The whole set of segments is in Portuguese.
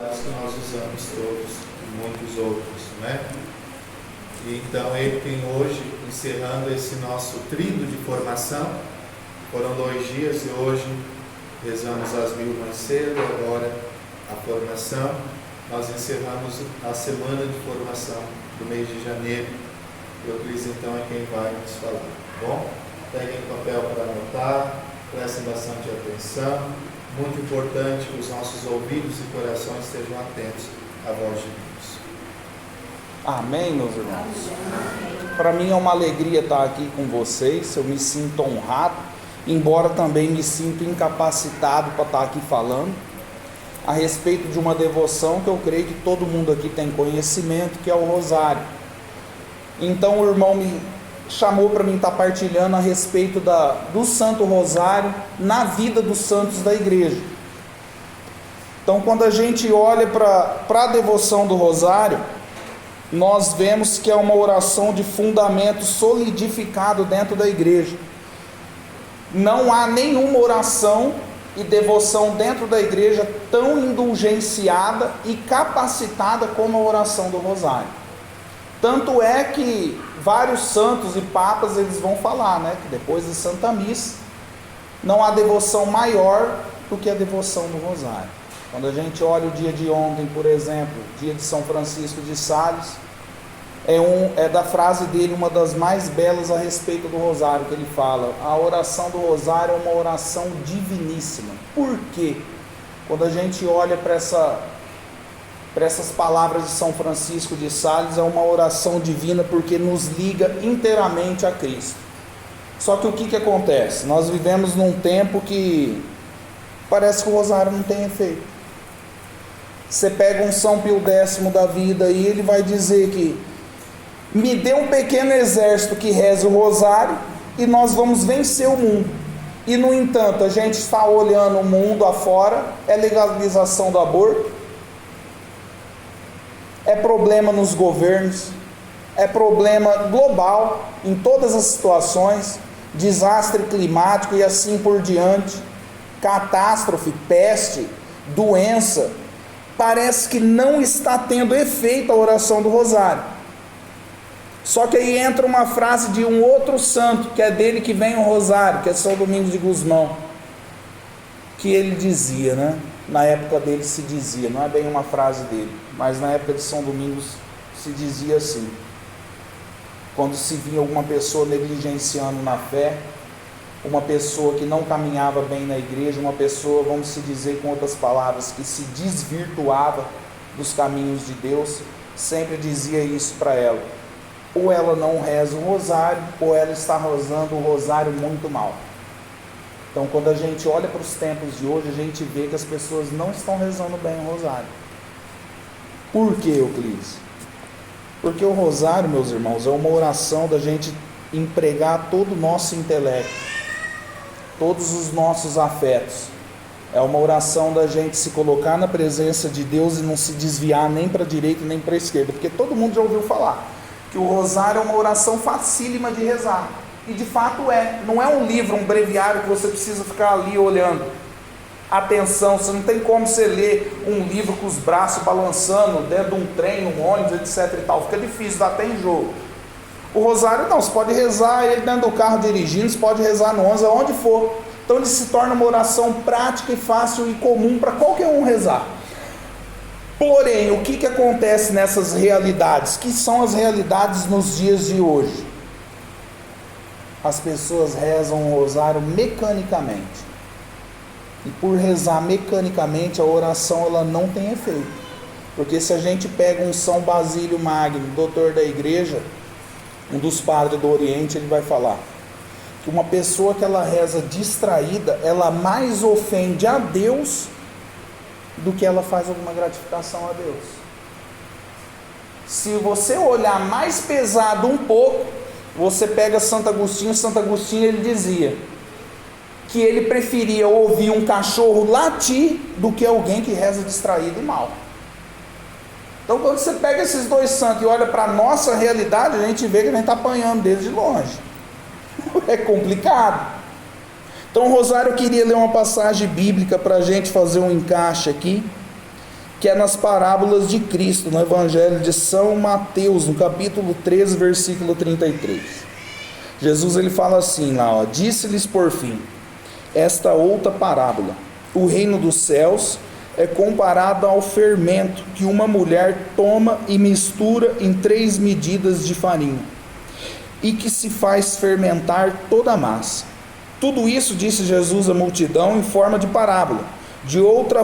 que nós usamos todos e muitos outros, né? E então ele tem hoje, encerrando esse nosso tríduo de formação, foram 2 dias e hoje rezamos as mil mais cedo, agora a formação, nós encerramos a semana de formação do mês de janeiro, e o Cris então é quem vai nos falar, tá bom? Peguem papel para anotar, prestem bastante atenção. Muito importante que os nossos ouvidos e corações estejam atentos à voz de Deus. Amém, meus irmãos? Para mim é uma alegria estar aqui com vocês, eu me sinto honrado, embora também me sinto incapacitado para estar aqui falando, a respeito de uma devoção que eu creio que todo mundo aqui tem conhecimento, que é o Rosário. Então o irmão me chamou para mim estar partilhando a respeito do Santo Rosário na vida dos santos da igreja. Então quando a gente olha para a devoção do Rosário, nós vemos que é uma oração de fundamento solidificado dentro da igreja. Não há nenhuma oração e devoção dentro da igreja tão indulgenciada e capacitada como a oração do Rosário. Tanto é que vários santos e papas eles vão falar, né, que depois da Santa Missa não há devoção maior do que a devoção do Rosário. Quando a gente olha o dia de ontem, por exemplo, dia de São Francisco de Sales, é da frase dele uma das mais belas a respeito do Rosário, que ele fala: a oração do Rosário é uma oração diviníssima. Por quê? Quando a gente olha para essas palavras de São Francisco de Sales, é uma oração divina porque nos liga inteiramente a Cristo. Só que o que acontece? Nós vivemos num tempo que parece que o Rosário não tem efeito. Você pega um São Pio X da vida e ele vai dizer que me dê um pequeno exército que reze o Rosário e nós vamos vencer o mundo. E no entanto, a gente está olhando o mundo afora, é legalização do aborto, é problema nos governos, é problema global em todas as situações, desastre climático e assim por diante, catástrofe, peste, doença. Parece que não está tendo efeito a oração do Rosário. Só que aí entra uma frase de um outro santo, que é dele que vem o Rosário, que é São Domingos de Gusmão, que ele dizia, né? Na época dele se dizia, não é bem uma frase dele, mas na época de São Domingos se dizia assim: quando se via alguma pessoa negligenciando na fé, uma pessoa que não caminhava bem na igreja, uma pessoa, vamos se dizer com outras palavras, que se desvirtuava dos caminhos de Deus, sempre dizia isso para ela: ou ela não reza o Rosário, ou ela está rezando o Rosário muito mal. Então, quando a gente olha para os tempos de hoje, a gente vê que as pessoas não estão rezando bem o Rosário. Por que, Euclides? Porque o Rosário, meus irmãos, é uma oração da gente empregar todo o nosso intelecto, todos os nossos afetos. É uma oração da gente se colocar na presença de Deus e não se desviar nem para a direita nem para a esquerda. Porque todo mundo já ouviu falar que o Rosário é uma oração facílima de rezar. E de fato não é um livro, um breviário que você precisa ficar ali olhando. Atenção, você não tem como você ler um livro com os braços balançando dentro de um trem, num ônibus, etc e tal. Fica difícil, dá até enjoo. O Rosário não, você pode rezar ele dentro do carro dirigindo, você pode rezar no ônibus, aonde for. Então ele se torna uma oração prática e fácil e comum para qualquer um rezar. Porém, o que acontece nessas realidades? Que são as realidades nos dias de hoje? As pessoas rezam o Rosário mecanicamente. E por rezar mecanicamente, a oração ela não tem efeito. Porque se a gente pega um São Basílio Magno, doutor da igreja, um dos padres do Oriente, ele vai falar que uma pessoa que ela reza distraída, ela mais ofende a Deus do que ela faz alguma gratificação a Deus. Se você olhar mais pesado um pouco, você pega Santo Agostinho ele dizia que ele preferia ouvir um cachorro latir do que alguém que reza distraído e mal. Então quando você pega esses dois santos e olha para a nossa realidade, a gente vê que a gente está apanhando deles de longe. É complicado. Então o Rosário, eu queria ler uma passagem bíblica para a gente fazer um encaixe aqui, que é nas parábolas de Cristo, no Evangelho de São Mateus, no capítulo 13, versículo 33. Jesus ele fala assim lá, disse-lhes por fim, esta outra parábola, o reino dos céus é comparado ao fermento que uma mulher toma e mistura em 3 medidas de farinha, e que se faz fermentar toda a massa. Tudo isso disse Jesus à multidão em forma de parábola. De outro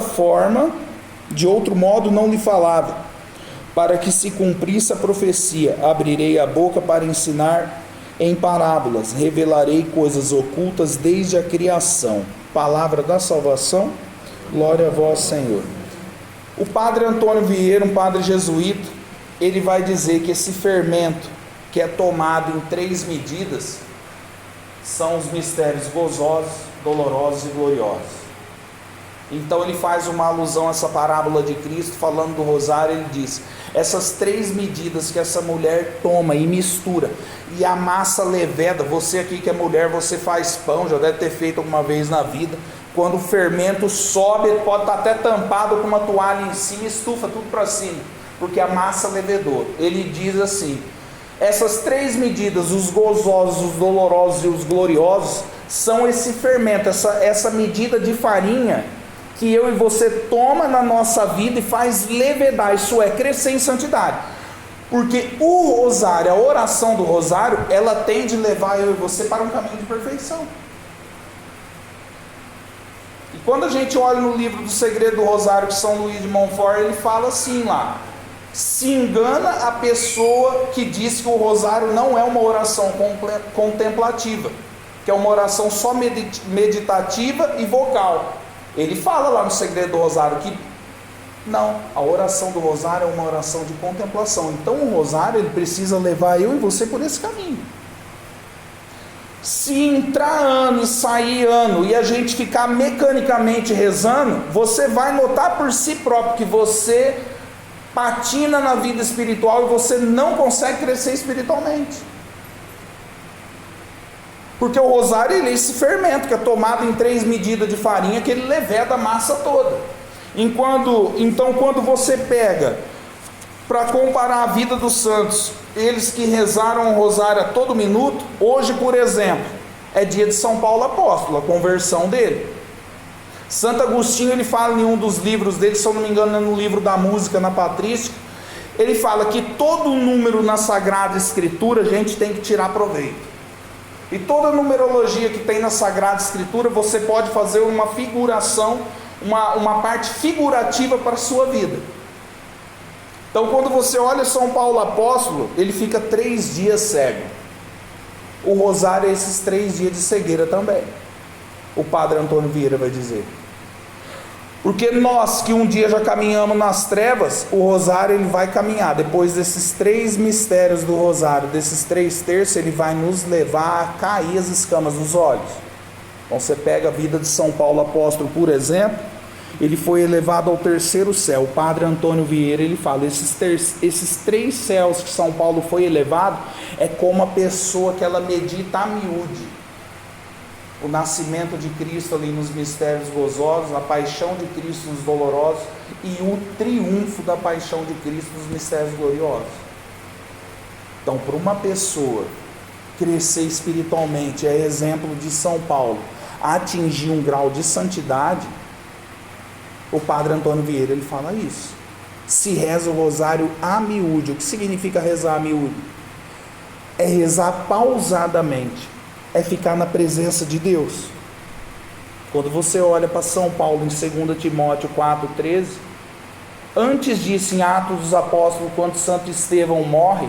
modo não lhe falava, para que se cumprisse a profecia: abrirei a boca para ensinar em parábolas, revelarei coisas ocultas desde a criação. Palavra da salvação, glória a vós, Senhor. O padre Antônio Vieira, um padre jesuíta, ele vai dizer que esse fermento, que é tomado em 3 medidas, são os mistérios gozosos, dolorosos e gloriosos. Então ele faz uma alusão a essa parábola de Cristo, falando do rosário. Ele diz, essas 3 medidas que essa mulher toma e mistura, e a massa leveda, você aqui que é mulher, você faz pão, já deve ter feito alguma vez na vida, quando o fermento sobe, ele pode estar até tampado com uma toalha em cima, estufa tudo para cima, porque a massa levedou. Ele diz assim, essas 3 medidas, os gozosos, os dolorosos e os gloriosos, são esse fermento, essa medida de farinha que eu e você toma na nossa vida e faz levedar, isso é, crescer em santidade. Porque o rosário, a oração do rosário, ela tende a levar eu e você para um caminho de perfeição. E quando a gente olha no livro do Segredo do Rosário de São Luís de Montfort, ele fala assim lá, se engana a pessoa que diz que o rosário não é uma oração contemplativa, que é uma oração só meditativa e vocal. Ele fala lá no Segredo do Rosário que não, a oração do rosário é uma oração de contemplação. Então o rosário ele precisa levar eu e você por esse caminho. Se entrar ano e sair ano e a gente ficar mecanicamente rezando, você vai notar por si próprio que você patina na vida espiritual e você não consegue crescer espiritualmente. Porque o rosário ele é esse fermento que é tomado em 3 medidas de farinha, que ele leveda a massa toda. Então quando você pega para comparar a vida dos santos, eles que rezaram o rosário a todo minuto, hoje por exemplo é dia de São Paulo Apóstolo, a conversão dele. Santo Agostinho ele fala em um dos livros dele, se eu não me engano é no livro da música, na Patrística, ele fala que todo número na Sagrada Escritura a gente tem que tirar proveito. E toda numerologia que tem na Sagrada Escritura, você pode fazer uma figuração, uma parte figurativa para a sua vida. Então quando você olha São Paulo Apóstolo, ele fica 3 dias cego. O rosário é esses 3 dias de cegueira também. O padre Antônio Vieira vai dizer. Porque nós que um dia já caminhamos nas trevas, o rosário ele vai caminhar. Depois desses 3 mistérios do rosário, desses 3 terços, ele vai nos levar a cair as escamas dos olhos. Então você pega a vida de São Paulo Apóstolo, por exemplo, ele foi elevado ao 3º céu. O padre Antônio Vieira ele fala, esses 3 céus que São Paulo foi elevado, é como a pessoa que ela medita a miúde. O nascimento de Cristo ali nos mistérios gozosos, a paixão de Cristo nos dolorosos e o triunfo da paixão de Cristo nos mistérios gloriosos. Então, para uma pessoa crescer espiritualmente, é exemplo de São Paulo, atingir um grau de santidade, o padre Antônio Vieira ele fala isso. Se reza o rosário a miúde. O que significa rezar a miúde? É rezar pausadamente, é ficar na presença de Deus. Quando você olha para São Paulo em 2 Timóteo 4,13, antes disso, em Atos dos Apóstolos, quando Santo Estevão morre,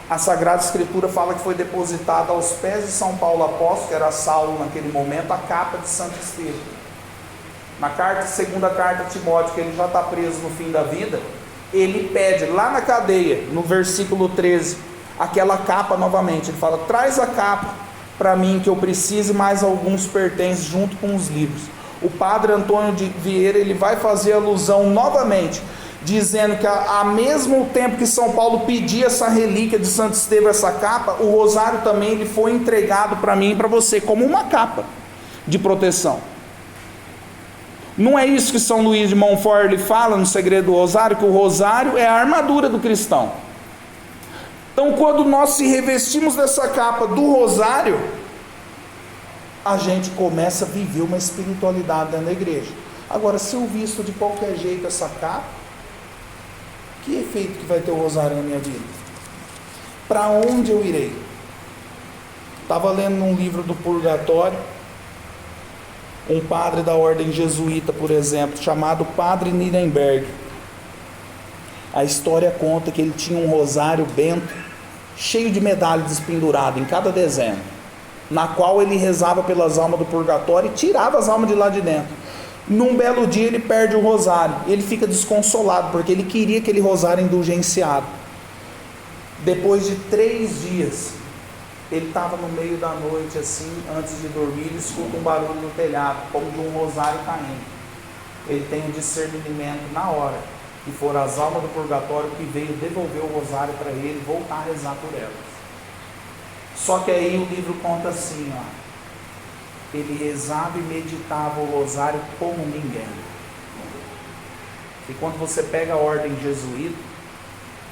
a Sagrada Escritura fala que foi depositada aos pés de São Paulo Apóstolo, que era Saulo naquele momento, a capa de Santo Estevão. Na segunda carta de Timóteo, que ele já está preso no fim da vida, ele pede lá na cadeia, no versículo 13, aquela capa novamente. Ele fala, traz a capa para mim, que eu precise, mais alguns pertences junto com os livros. O padre Antônio Vieira ele vai fazer alusão novamente, dizendo que ao mesmo tempo que São Paulo pedia essa relíquia de Santo Estevão, essa capa, o rosário também ele foi entregado para mim e para você como uma capa de proteção. Não é isso que São Luís de Montfort ele fala no Segredo do Rosário, que o rosário é a armadura do cristão. Então, quando nós se revestimos dessa capa do rosário, a gente começa a viver uma espiritualidade dentro da igreja. Agora, se eu visto de qualquer jeito essa capa, que efeito que vai ter o rosário na minha vida? Para onde eu irei? Estava lendo um livro do Purgatório, um padre da ordem jesuíta, por exemplo, chamado Padre Nirenberg. A história conta que ele tinha um rosário bento, cheio de medalhas penduradas em cada dezena, na qual ele rezava pelas almas do purgatório e tirava as almas de lá de dentro. Num belo dia ele perde o rosário, ele fica desconsolado, porque ele queria aquele rosário indulgenciado. Depois de 3 dias, ele estava no meio da noite, assim, antes de dormir, ele escuta um barulho no telhado, como de um rosário caindo. Ele tem o discernimento na hora, que foram as almas do purgatório que veio devolver o rosário para ele, voltar a rezar por elas. Só que aí o livro conta assim, ó, ele rezava e meditava o rosário como ninguém. E quando você pega a ordem jesuíta,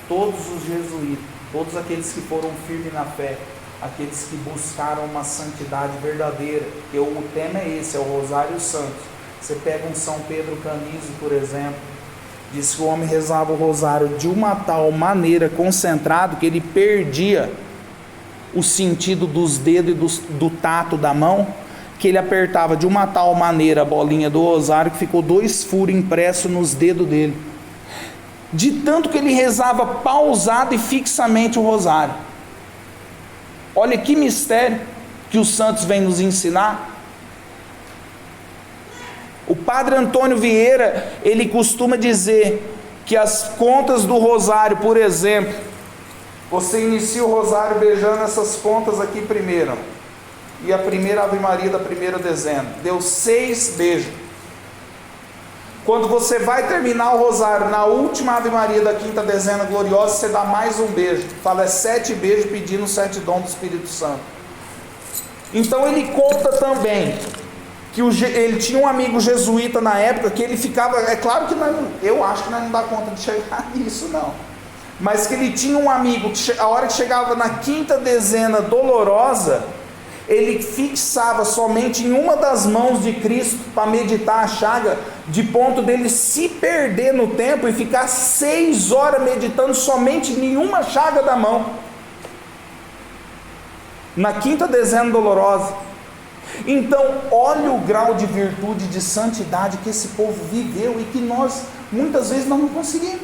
todos os jesuítas, todos aqueles que foram firmes na fé, aqueles que buscaram uma santidade verdadeira, que o tema é esse, é o Rosário Santo. Você pega um São Pedro Canizio, por exemplo, diz que o homem rezava o rosário de uma tal maneira, concentrado, que ele perdia o sentido dos dedos e do tato da mão, que ele apertava de uma tal maneira a bolinha do rosário, que ficou 2 furos impressos nos dedos dele, de tanto que ele rezava pausado e fixamente o rosário. Olha que mistério que os santos vêm nos ensinar. O padre Antônio Vieira, ele costuma dizer que as contas do rosário, por exemplo, você inicia o rosário beijando essas contas aqui primeiro, e a primeira Ave Maria da primeira dezena, deu 6 beijos. Quando você vai terminar o rosário na última Ave Maria da quinta dezena gloriosa, você dá mais um beijo, fala 7 beijos pedindo 7 dons do Espírito Santo. Então ele conta também que ele tinha um amigo jesuíta na época, que ele ficava, é claro que eu acho que nós não dá conta de chegar nisso não, mas que ele tinha um amigo que a hora que chegava na quinta dezena dolorosa, ele fixava somente em uma das mãos de Cristo para meditar a chaga, de ponto dele se perder no tempo e ficar 6 horas meditando somente em uma chaga da mão, na quinta dezena dolorosa. Então olha o grau de virtude, de santidade que esse povo viveu e que nós muitas vezes não conseguimos.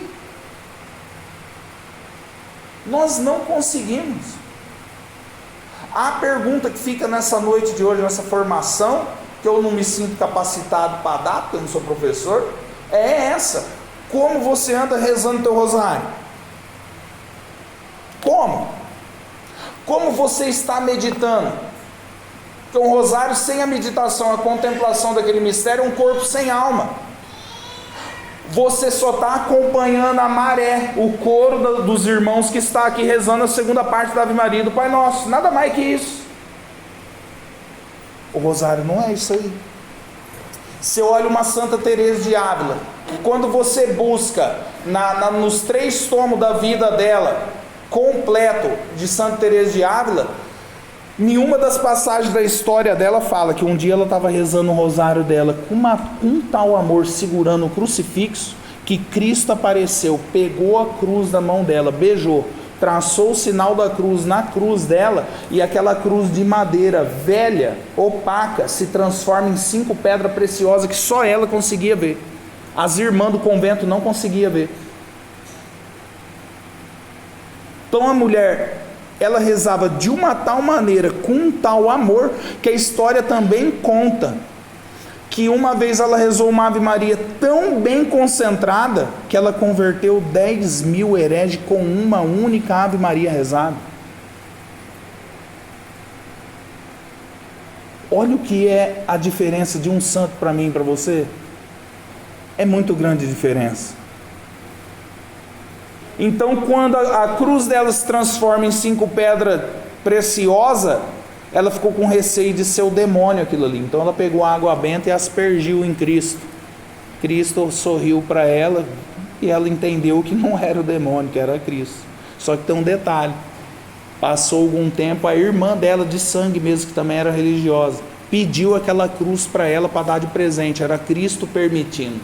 Nós não conseguimos. A pergunta que fica nessa noite de hoje, nessa formação, que eu não me sinto capacitado para dar, porque eu não sou professor, é essa: como você anda rezando o teu rosário? Como? Como você está meditando? Porque um rosário sem a meditação, a contemplação daquele mistério, é um corpo sem alma. Você só está acompanhando a maré, o coro dos irmãos que está aqui rezando a segunda parte da Ave Maria e do Pai Nosso, nada mais que isso. O rosário não é isso aí. Você olha uma Santa Teresa de Ávila, que quando você busca nos 3 tomos da vida dela, completo de Santa Teresa de Ávila, nenhuma das passagens da história dela fala que um dia ela estava rezando o rosário dela com um tal amor, segurando o crucifixo, que Cristo apareceu, pegou a cruz da mão dela, beijou, traçou o sinal da cruz na cruz dela, e aquela cruz de madeira velha, opaca, se transforma em 5 pedras preciosas que só ela conseguia ver. As irmãs do convento não conseguiam ver. Então a mulher, ela rezava de uma tal maneira, com um tal amor, que a história também conta que uma vez ela rezou uma Ave Maria tão bem concentrada, que ela converteu 10.000 hereges com uma única Ave Maria rezada. Olha o que é a diferença de um santo para mim e para você. É muito grande a diferença. Então, quando a cruz dela se transforma em 5 pedras preciosas, ela ficou com receio de ser o demônio aquilo ali. Então ela pegou a água benta e aspergiu em Cristo. Cristo sorriu para ela e ela entendeu que não era o demônio, que era Cristo. Só que tem um detalhe: passou algum tempo, a irmã dela de sangue mesmo, que também era religiosa, pediu aquela cruz para ela para dar de presente. Era Cristo permitindo.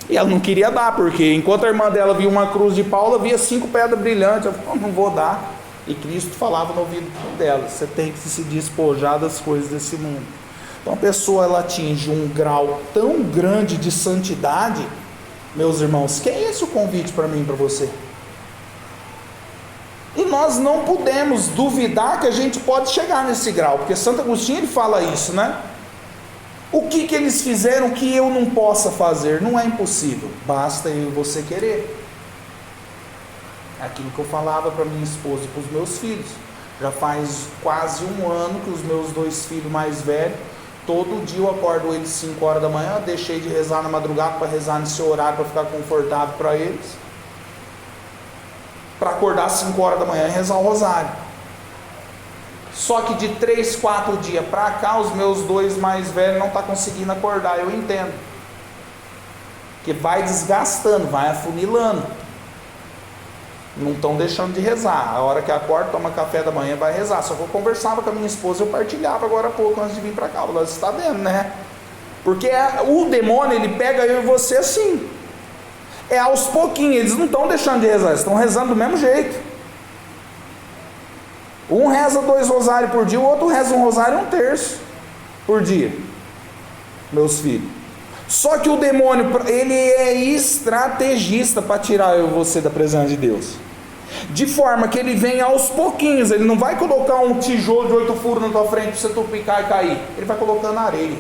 E ela não queria dar, porque enquanto a irmã dela via uma cruz de pau, ela via 5 pedras brilhantes. Ela falou: não vou dar. E Cristo falava no ouvido dela: você tem que se despojar das coisas desse mundo. Então a pessoa, ela atinge um grau tão grande de santidade, meus irmãos, que é esse o convite para mim e para você. E nós não podemos duvidar que a gente pode chegar nesse grau, porque Santo Agostinho, ele fala isso, né? O que eles fizeram que eu não possa fazer? Não é impossível, basta eu e você querer. Aquilo que eu falava para minha esposa e para os meus filhos. Já faz quase um ano que os meus 2 filhos mais velhos, todo dia eu acordo eles 5 horas da manhã, deixei de rezar na madrugada para rezar nesse horário, para ficar confortável para eles, para acordar às 5 horas da manhã e rezar o rosário. Só que de 3, 4 dias para cá, os meus 2 mais velhos não estão conseguindo acordar. Eu entendo, que vai desgastando, vai afunilando, não estão deixando de rezar. A hora que acorda, toma café da manhã, vai rezar. Só que eu conversava com a minha esposa, eu partilhava agora há pouco, antes de vir para cá. Você está vendo, né? Porque o demônio, ele pega eu e você assim, é aos pouquinhos. Eles não estão deixando de rezar, eles estão rezando do mesmo jeito. Um reza 2 rosários por dia, o outro reza 1 rosário e 1/3 por dia, meus filhos. Só que o demônio, ele é estrategista para tirar eu e você da presença de Deus, de forma que ele vem aos pouquinhos. Ele não vai colocar um tijolo de 8 furos na tua frente para você tupicar e cair. Ele vai colocando areia,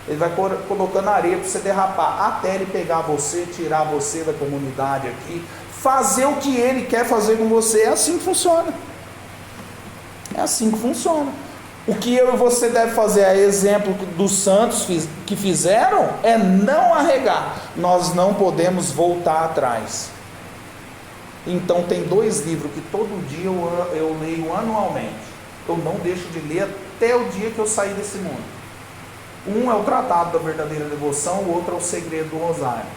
ele vai colocando areia para você derrapar, até ele pegar você, tirar você da comunidade aqui, fazer o que ele quer fazer com você. É assim que funciona. É assim que funciona. O que eu e você deve fazer, a exemplo dos santos que fizeram, é não arregar. Nós não podemos voltar atrás. Então tem 2 livros que todo dia eu leio anualmente. Eu não deixo de ler até o dia que eu sair desse mundo. Um é o Tratado da Verdadeira Devoção, o outro é o Segredo do Rosário.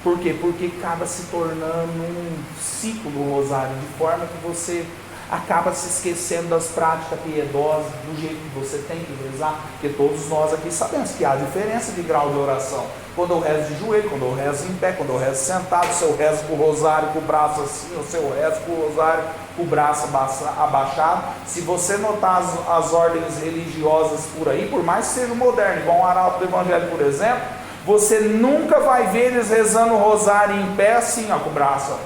Por quê? Porque acaba se tornando um ciclo do rosário, de forma que você acaba se esquecendo das práticas piedosas, do jeito que você tem que rezar, porque todos nós aqui sabemos que há diferença de grau de oração. Quando eu rezo de joelho, quando eu rezo em pé, quando eu rezo sentado, se eu rezo com o rosário com o braço assim, ou se eu rezo com o rosário com o braço abaixado. Se você notar as ordens religiosas por aí, por mais que seja moderno, igual um arauto do Evangelho, por exemplo, você nunca vai ver eles rezando o rosário em pé assim, ó, com o braço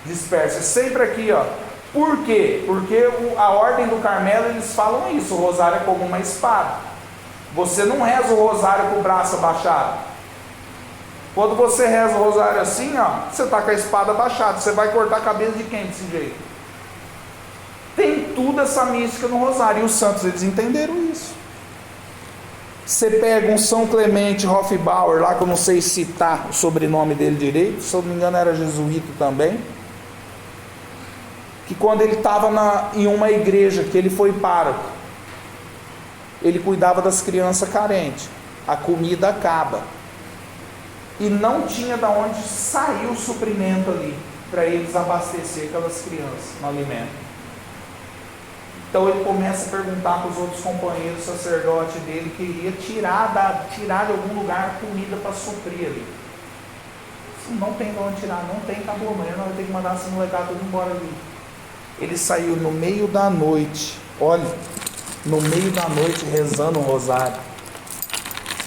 disperso, sempre aqui, ó. Por quê? Porque a ordem do Carmelo, eles falam isso: o rosário é como uma espada. Você não reza o rosário com o braço abaixado. Quando você reza o rosário assim, ó, você está com a espada abaixada. Você vai cortar a cabeça de quem desse jeito? Tem tudo essa mística no rosário. E os santos, eles entenderam isso. Você pega um São Clemente Hofbauer, lá que eu não sei citar o sobrenome dele direito, se eu não me engano era jesuíta também, que quando ele estava em uma igreja, que ele foi pároco, ele cuidava das crianças carentes, a comida acaba, e não tinha de onde sair o suprimento ali, para eles abastecer aquelas crianças no alimento. Então ele começa a perguntar para os outros companheiros, sacerdote dele, que iria tirar de algum lugar comida para suprir ali. Não tem de onde tirar, não tem, acabou, amanhã nós vamos ter que mandar esse molecada todo embora ali. Ele saiu no meio da noite, olha, no meio da noite rezando o rosário.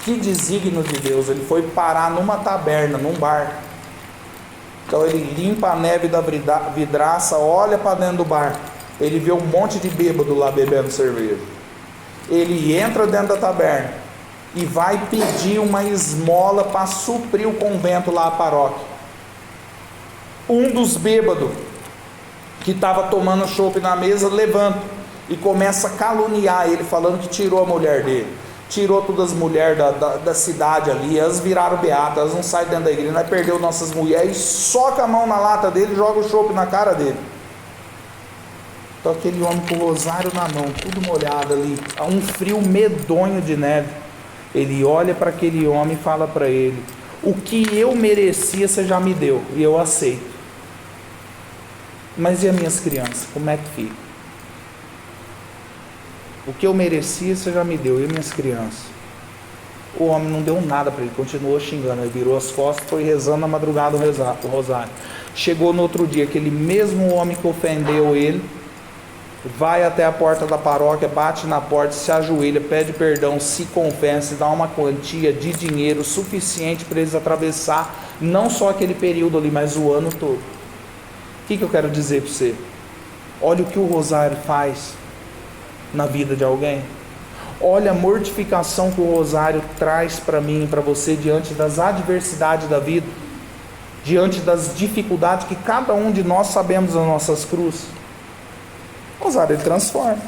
Que desígnio de Deus. Ele foi parar numa taberna, num bar. Então ele limpa a neve da vidraça, olha para dentro do bar, ele vê um monte de bêbado lá bebendo cerveja. Ele entra dentro da taberna e vai pedir uma esmola para suprir o convento lá, a paróquia. Um dos bêbados que estava tomando chopp na mesa levanta e começa a caluniar ele, falando que tirou a mulher dele, tirou todas as mulheres da cidade ali, elas viraram beatas, elas não saem dentro da igreja, nós perdeu nossas mulheres, e soca a mão na lata dele e joga o chopp na cara dele. Então aquele homem com o rosário na mão, tudo molhado ali, a um frio medonho de neve, Ele olha para aquele homem e fala para ele: o que eu merecia você já me deu, e eu aceito. Mas e as minhas crianças, como é que fica? O que eu merecia você já me deu, e as minhas crianças? O homem não deu nada para ele, continuou xingando. Ele virou as costas, foi rezando na madrugada o rosário. Chegou no outro dia, aquele mesmo homem que ofendeu ele, vai até a porta da paróquia, bate na porta, se ajoelha, pede perdão, se confessa e dá uma quantia de dinheiro suficiente para eles atravessar não só aquele período ali, mas o ano todo. O que eu quero dizer para você? Olha o que o rosário faz na vida de alguém. Olha a mortificação que o rosário traz para mim e para você diante das adversidades da vida, diante das dificuldades que cada um de nós sabemos nas nossas cruzes. O rosário ele transforma.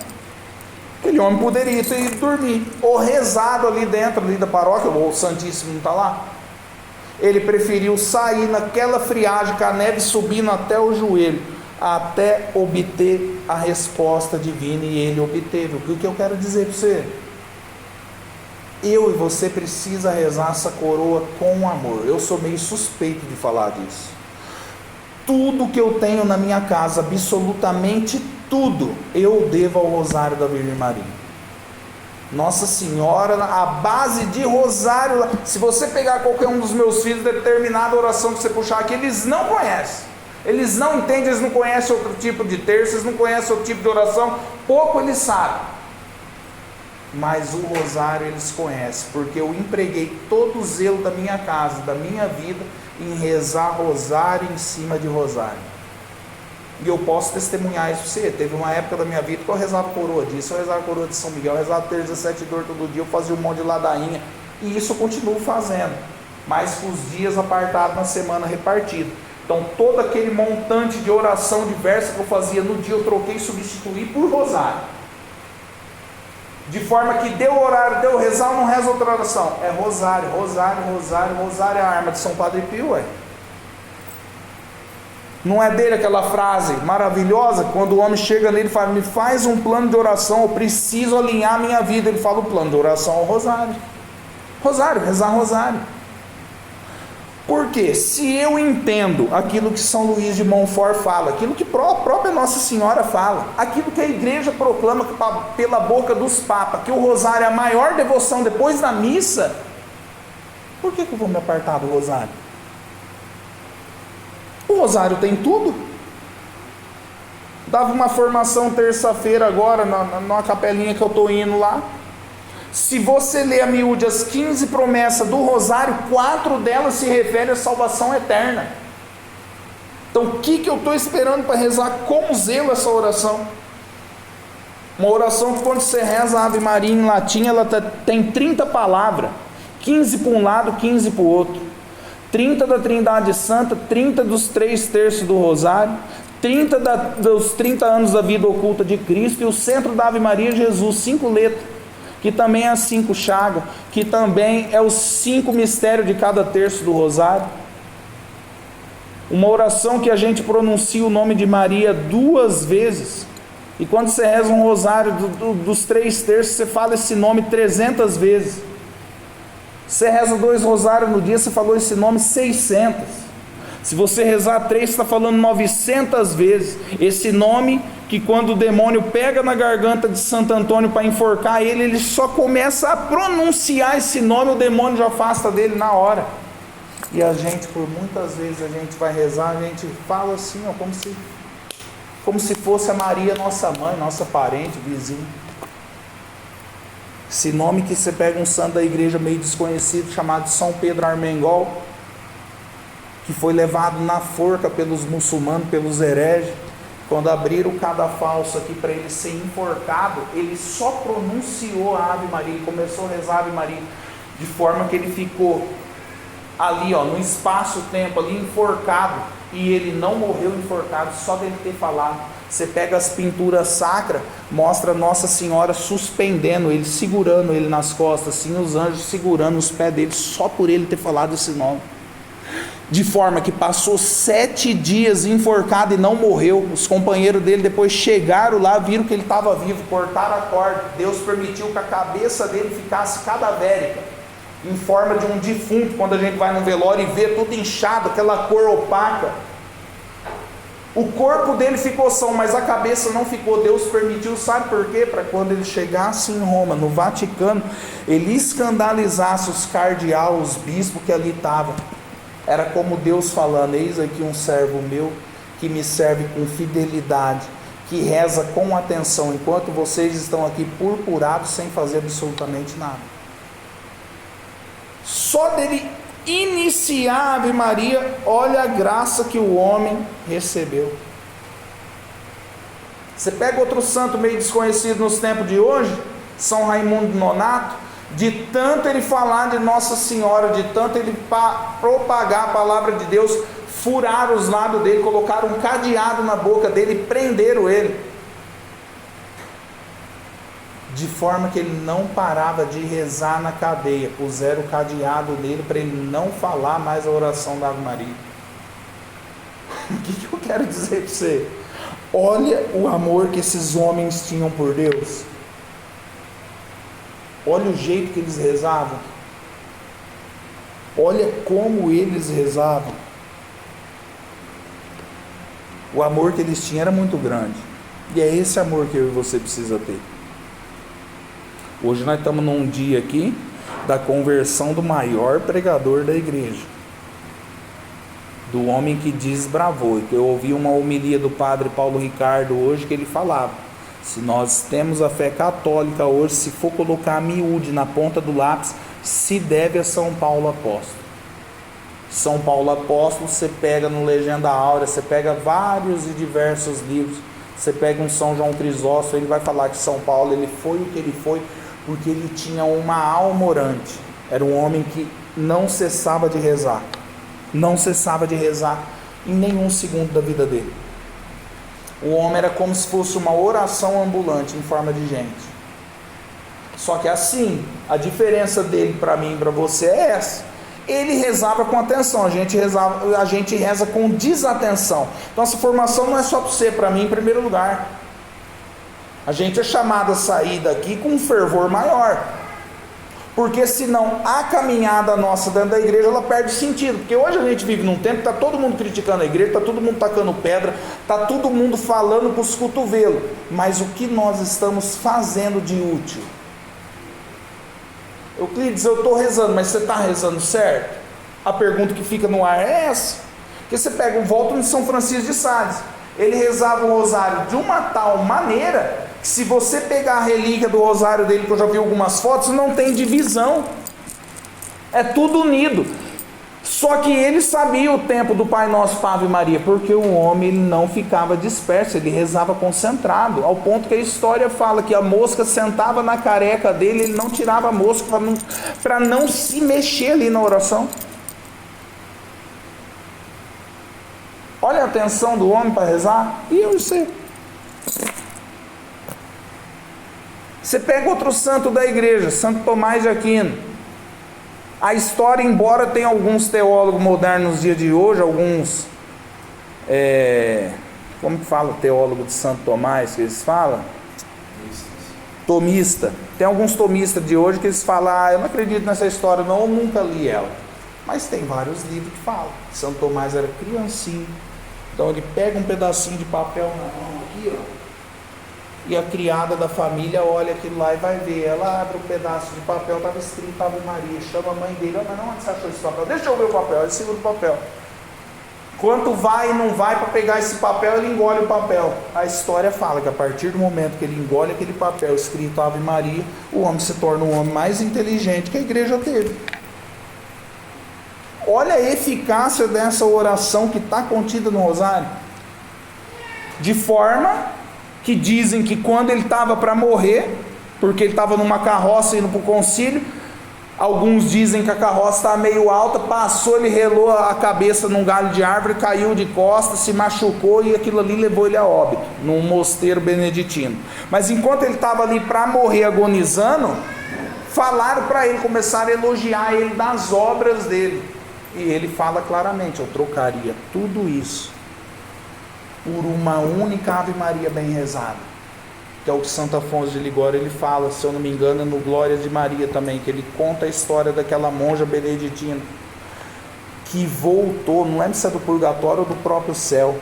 Aquele homem poderia ter ido dormir, ou rezado ali dentro ali da paróquia, ou o Santíssimo não está lá. Ele preferiu sair naquela friagem, com a neve subindo até o joelho, até obter a resposta divina, e ele obteve. O que eu quero dizer para você? Eu e você precisa rezar essa coroa com amor. Eu sou meio suspeito de falar disso. Tudo que eu tenho na minha casa, absolutamente tudo, eu devo ao rosário da Virgem Maria. Nossa Senhora, a base de rosário. Se você pegar qualquer um dos meus filhos, determinada oração que você puxar aqui, eles não conhecem. Eles não entendem, eles não conhecem outro tipo de terço, eles não conhecem outro tipo de oração, pouco eles sabem. Mas o rosário eles conhecem, porque eu empreguei todo o zelo da minha casa, da minha vida, em rezar rosário em cima de rosário. E eu posso testemunhar isso para você. Teve uma época da minha vida que eu rezava coroa disso, eu rezava coroa de São Miguel, eu rezava terça 17 dor todo dia, eu fazia um monte de ladainha, e isso eu continuo fazendo, mas com os dias apartados na semana repartido. Então todo aquele montante de oração diversa que eu fazia no dia, eu troquei e substituí por rosário, de forma que deu horário, deu rezar, eu não rezo outra oração, é rosário, rosário, rosário, rosário é a arma de São Padre Pio, ué. Não é dele aquela frase maravilhosa, quando o homem chega nele e fala: me faz um plano de oração, eu preciso alinhar a minha vida. Ele fala: o plano de oração é o rosário. Rosário, rezar rosário. Porque se eu entendo aquilo que São Luís de Montfort fala, aquilo que a própria Nossa Senhora fala, aquilo que a igreja proclama pela boca dos papas, que o rosário é a maior devoção depois da missa, por que eu vou me apartar do rosário? O rosário tem tudo. Dava uma formação terça-feira agora, numa capelinha que eu estou indo lá. Se você ler a miúde as 15 promessas do rosário, 4 delas se referem à salvação eterna. Então o que eu estou esperando para rezar com zelo essa oração? Uma oração que quando você reza a Ave Maria em latim, ela tem 30 palavras, 15 para um lado, 15 para o outro. 30 da Trindade Santa, 30 dos 3 terços do rosário, 30 dos 30 anos da vida oculta de Cristo, e o centro da Ave Maria Jesus, 5 letras, que também é as 5 chagas, que também é os 5 mistérios de cada terço do rosário. Uma oração que a gente pronuncia o nome de Maria 2 vezes, e quando você reza um rosário dos 3 terços, você fala esse nome 300 vezes. Você reza 2 rosários no dia, você falou esse nome 600. Se você rezar 3, você está falando 900 vezes. Esse nome que quando o demônio pega na garganta de Santo Antônio para enforcar ele, ele só começa a pronunciar esse nome, o demônio já afasta dele na hora. E a gente, por muitas vezes, a gente vai rezar, a gente fala assim, ó, como se fosse a Maria, nossa mãe, nossa parente, vizinho. Esse nome que você pega um santo da igreja meio desconhecido, chamado São Pedro Armengol, que foi levado na forca pelos muçulmanos, pelos hereges. Quando abriram o cadafalso aqui para ele ser enforcado, ele só pronunciou a Ave Maria, começou a rezar a Ave Maria, de forma que ele ficou ali, ó, no espaço-tempo ali enforcado, e ele não morreu enforcado só dele ter falado. Você pega as pinturas sacras, mostra Nossa Senhora suspendendo ele, segurando ele nas costas, assim, os anjos segurando os pés dele, só por ele ter falado esse nome. De forma que passou 7 dias enforcado e não morreu. Os companheiros dele depois chegaram lá, viram que ele estava vivo, cortaram a corda. Deus permitiu que a cabeça dele ficasse cadavérica. em forma de um defunto, quando a gente vai no velório e vê tudo inchado, aquela cor opaca. O corpo dele ficou são, mas a cabeça não ficou. Deus permitiu, sabe por quê? Para quando ele chegasse em Roma, no Vaticano, ele escandalizasse os cardeais, os bispos que ali estavam. Era como Deus falando: eis aqui um servo meu, que me serve com fidelidade, que reza com atenção, enquanto vocês estão aqui purpurados, sem fazer absolutamente nada. Só dele iniciar a Ave Maria, olha a graça que o homem recebeu. Você pega outro santo meio desconhecido nos tempos de hoje, São Raimundo Nonato, de tanto ele falar de Nossa Senhora, de tanto ele propagar a palavra de Deus, furaram os lábios dele, colocaram um cadeado na boca dele e prenderam ele, de forma que ele não parava de rezar na cadeia. Puseram o cadeado nele para ele não falar mais a oração da Ave Maria. O que eu quero dizer para você? Olha o amor que esses homens tinham por Deus. Olha o jeito que eles rezavam. Olha como eles rezavam. O amor que eles tinham era muito grande. E é esse amor que eu e você precisa ter. Hoje nós estamos num dia aqui da conversão do maior pregador da igreja, do homem que desbravou. Eu ouvi uma homilia do padre Paulo Ricardo hoje, que ele falava: se nós temos a fé católica hoje, se for colocar a miúde na ponta do lápis, se deve a São Paulo Apóstolo. São Paulo Apóstolo, você pega no Legenda Áurea, você pega vários e diversos livros, você pega um São João Crisóstomo, ele vai falar que São Paulo ele foi o que ele foi porque ele tinha uma alma orante. Era um homem que não cessava de rezar, não cessava de rezar em nenhum segundo da vida dele. O homem era como se fosse uma oração ambulante em forma de gente. Só que assim, a diferença dele para mim e para você é essa: ele rezava com atenção, a gente reza com desatenção. Nossa formação não é só para você, para mim em primeiro lugar. A gente é chamado a sair daqui com um fervor maior, porque senão a caminhada nossa dentro da igreja ela perde sentido. Porque hoje a gente vive num tempo que está todo mundo criticando a igreja, está todo mundo tacando pedra, está todo mundo falando com os cotovelos, mas o que nós estamos fazendo de útil? Euclides, eu estou rezando, mas você está rezando certo? A pergunta que fica no ar é essa. Porque você pega o Volta de São Francisco de Sales, ele rezava o rosário de uma tal maneira que, se você pegar a relíquia do rosário dele, que eu já vi algumas fotos, não tem divisão, é tudo unido. Só que ele sabia o tempo do Pai Nosso, Ave Maria, porque o homem ele não ficava disperso, ele rezava concentrado, ao ponto que a história fala que a mosca sentava na careca dele, ele não tirava a mosca para não se mexer ali na oração. Olha a atenção do homem para rezar. E eu sei. Você pega outro santo da igreja, Santo Tomás de Aquino. A história, embora tenha alguns teólogos modernos nos dias de hoje, alguns, como que fala teólogo de Santo Tomás, que eles falam? Tomista. Tem alguns tomistas de hoje que eles falam: eu não acredito nessa história não, eu nunca li ela. Mas tem vários livros que falam. Santo Tomás era criancinho, então ele pega um pedacinho de papel na mão aqui, ó, e a criada da família olha aquilo lá e vai ver. Ela abre um pedaço de papel, estava escrito Ave Maria, chama a mãe dele: mas não, onde você achou esse papel? Deixa eu ver o papel. Ele segura o papel. Quanto vai e não vai para pegar esse papel, ele engole o papel. A história fala que a partir do momento que ele engole aquele papel escrito Ave Maria, o homem se torna o homem mais inteligente que a igreja teve. Olha a eficácia dessa oração que está contida no rosário. De forma que dizem que quando ele estava para morrer, porque ele estava numa carroça indo para o concílio, alguns dizem que a carroça estava meio alta, passou, ele relou a cabeça num galho de árvore, caiu de costas, se machucou, e aquilo ali levou ele a óbito, num mosteiro beneditino. Mas enquanto ele estava ali para morrer agonizando, falaram para ele, começaram a elogiar ele das obras dele, e ele fala claramente: eu trocaria tudo isso por uma única Ave Maria bem rezada. que é o que Santo Afonso de Ligório ele fala, se eu não me engano, no Glória de Maria também, que ele conta a história daquela monja beneditina que voltou, não lembro se é do purgatório ou do próprio céu,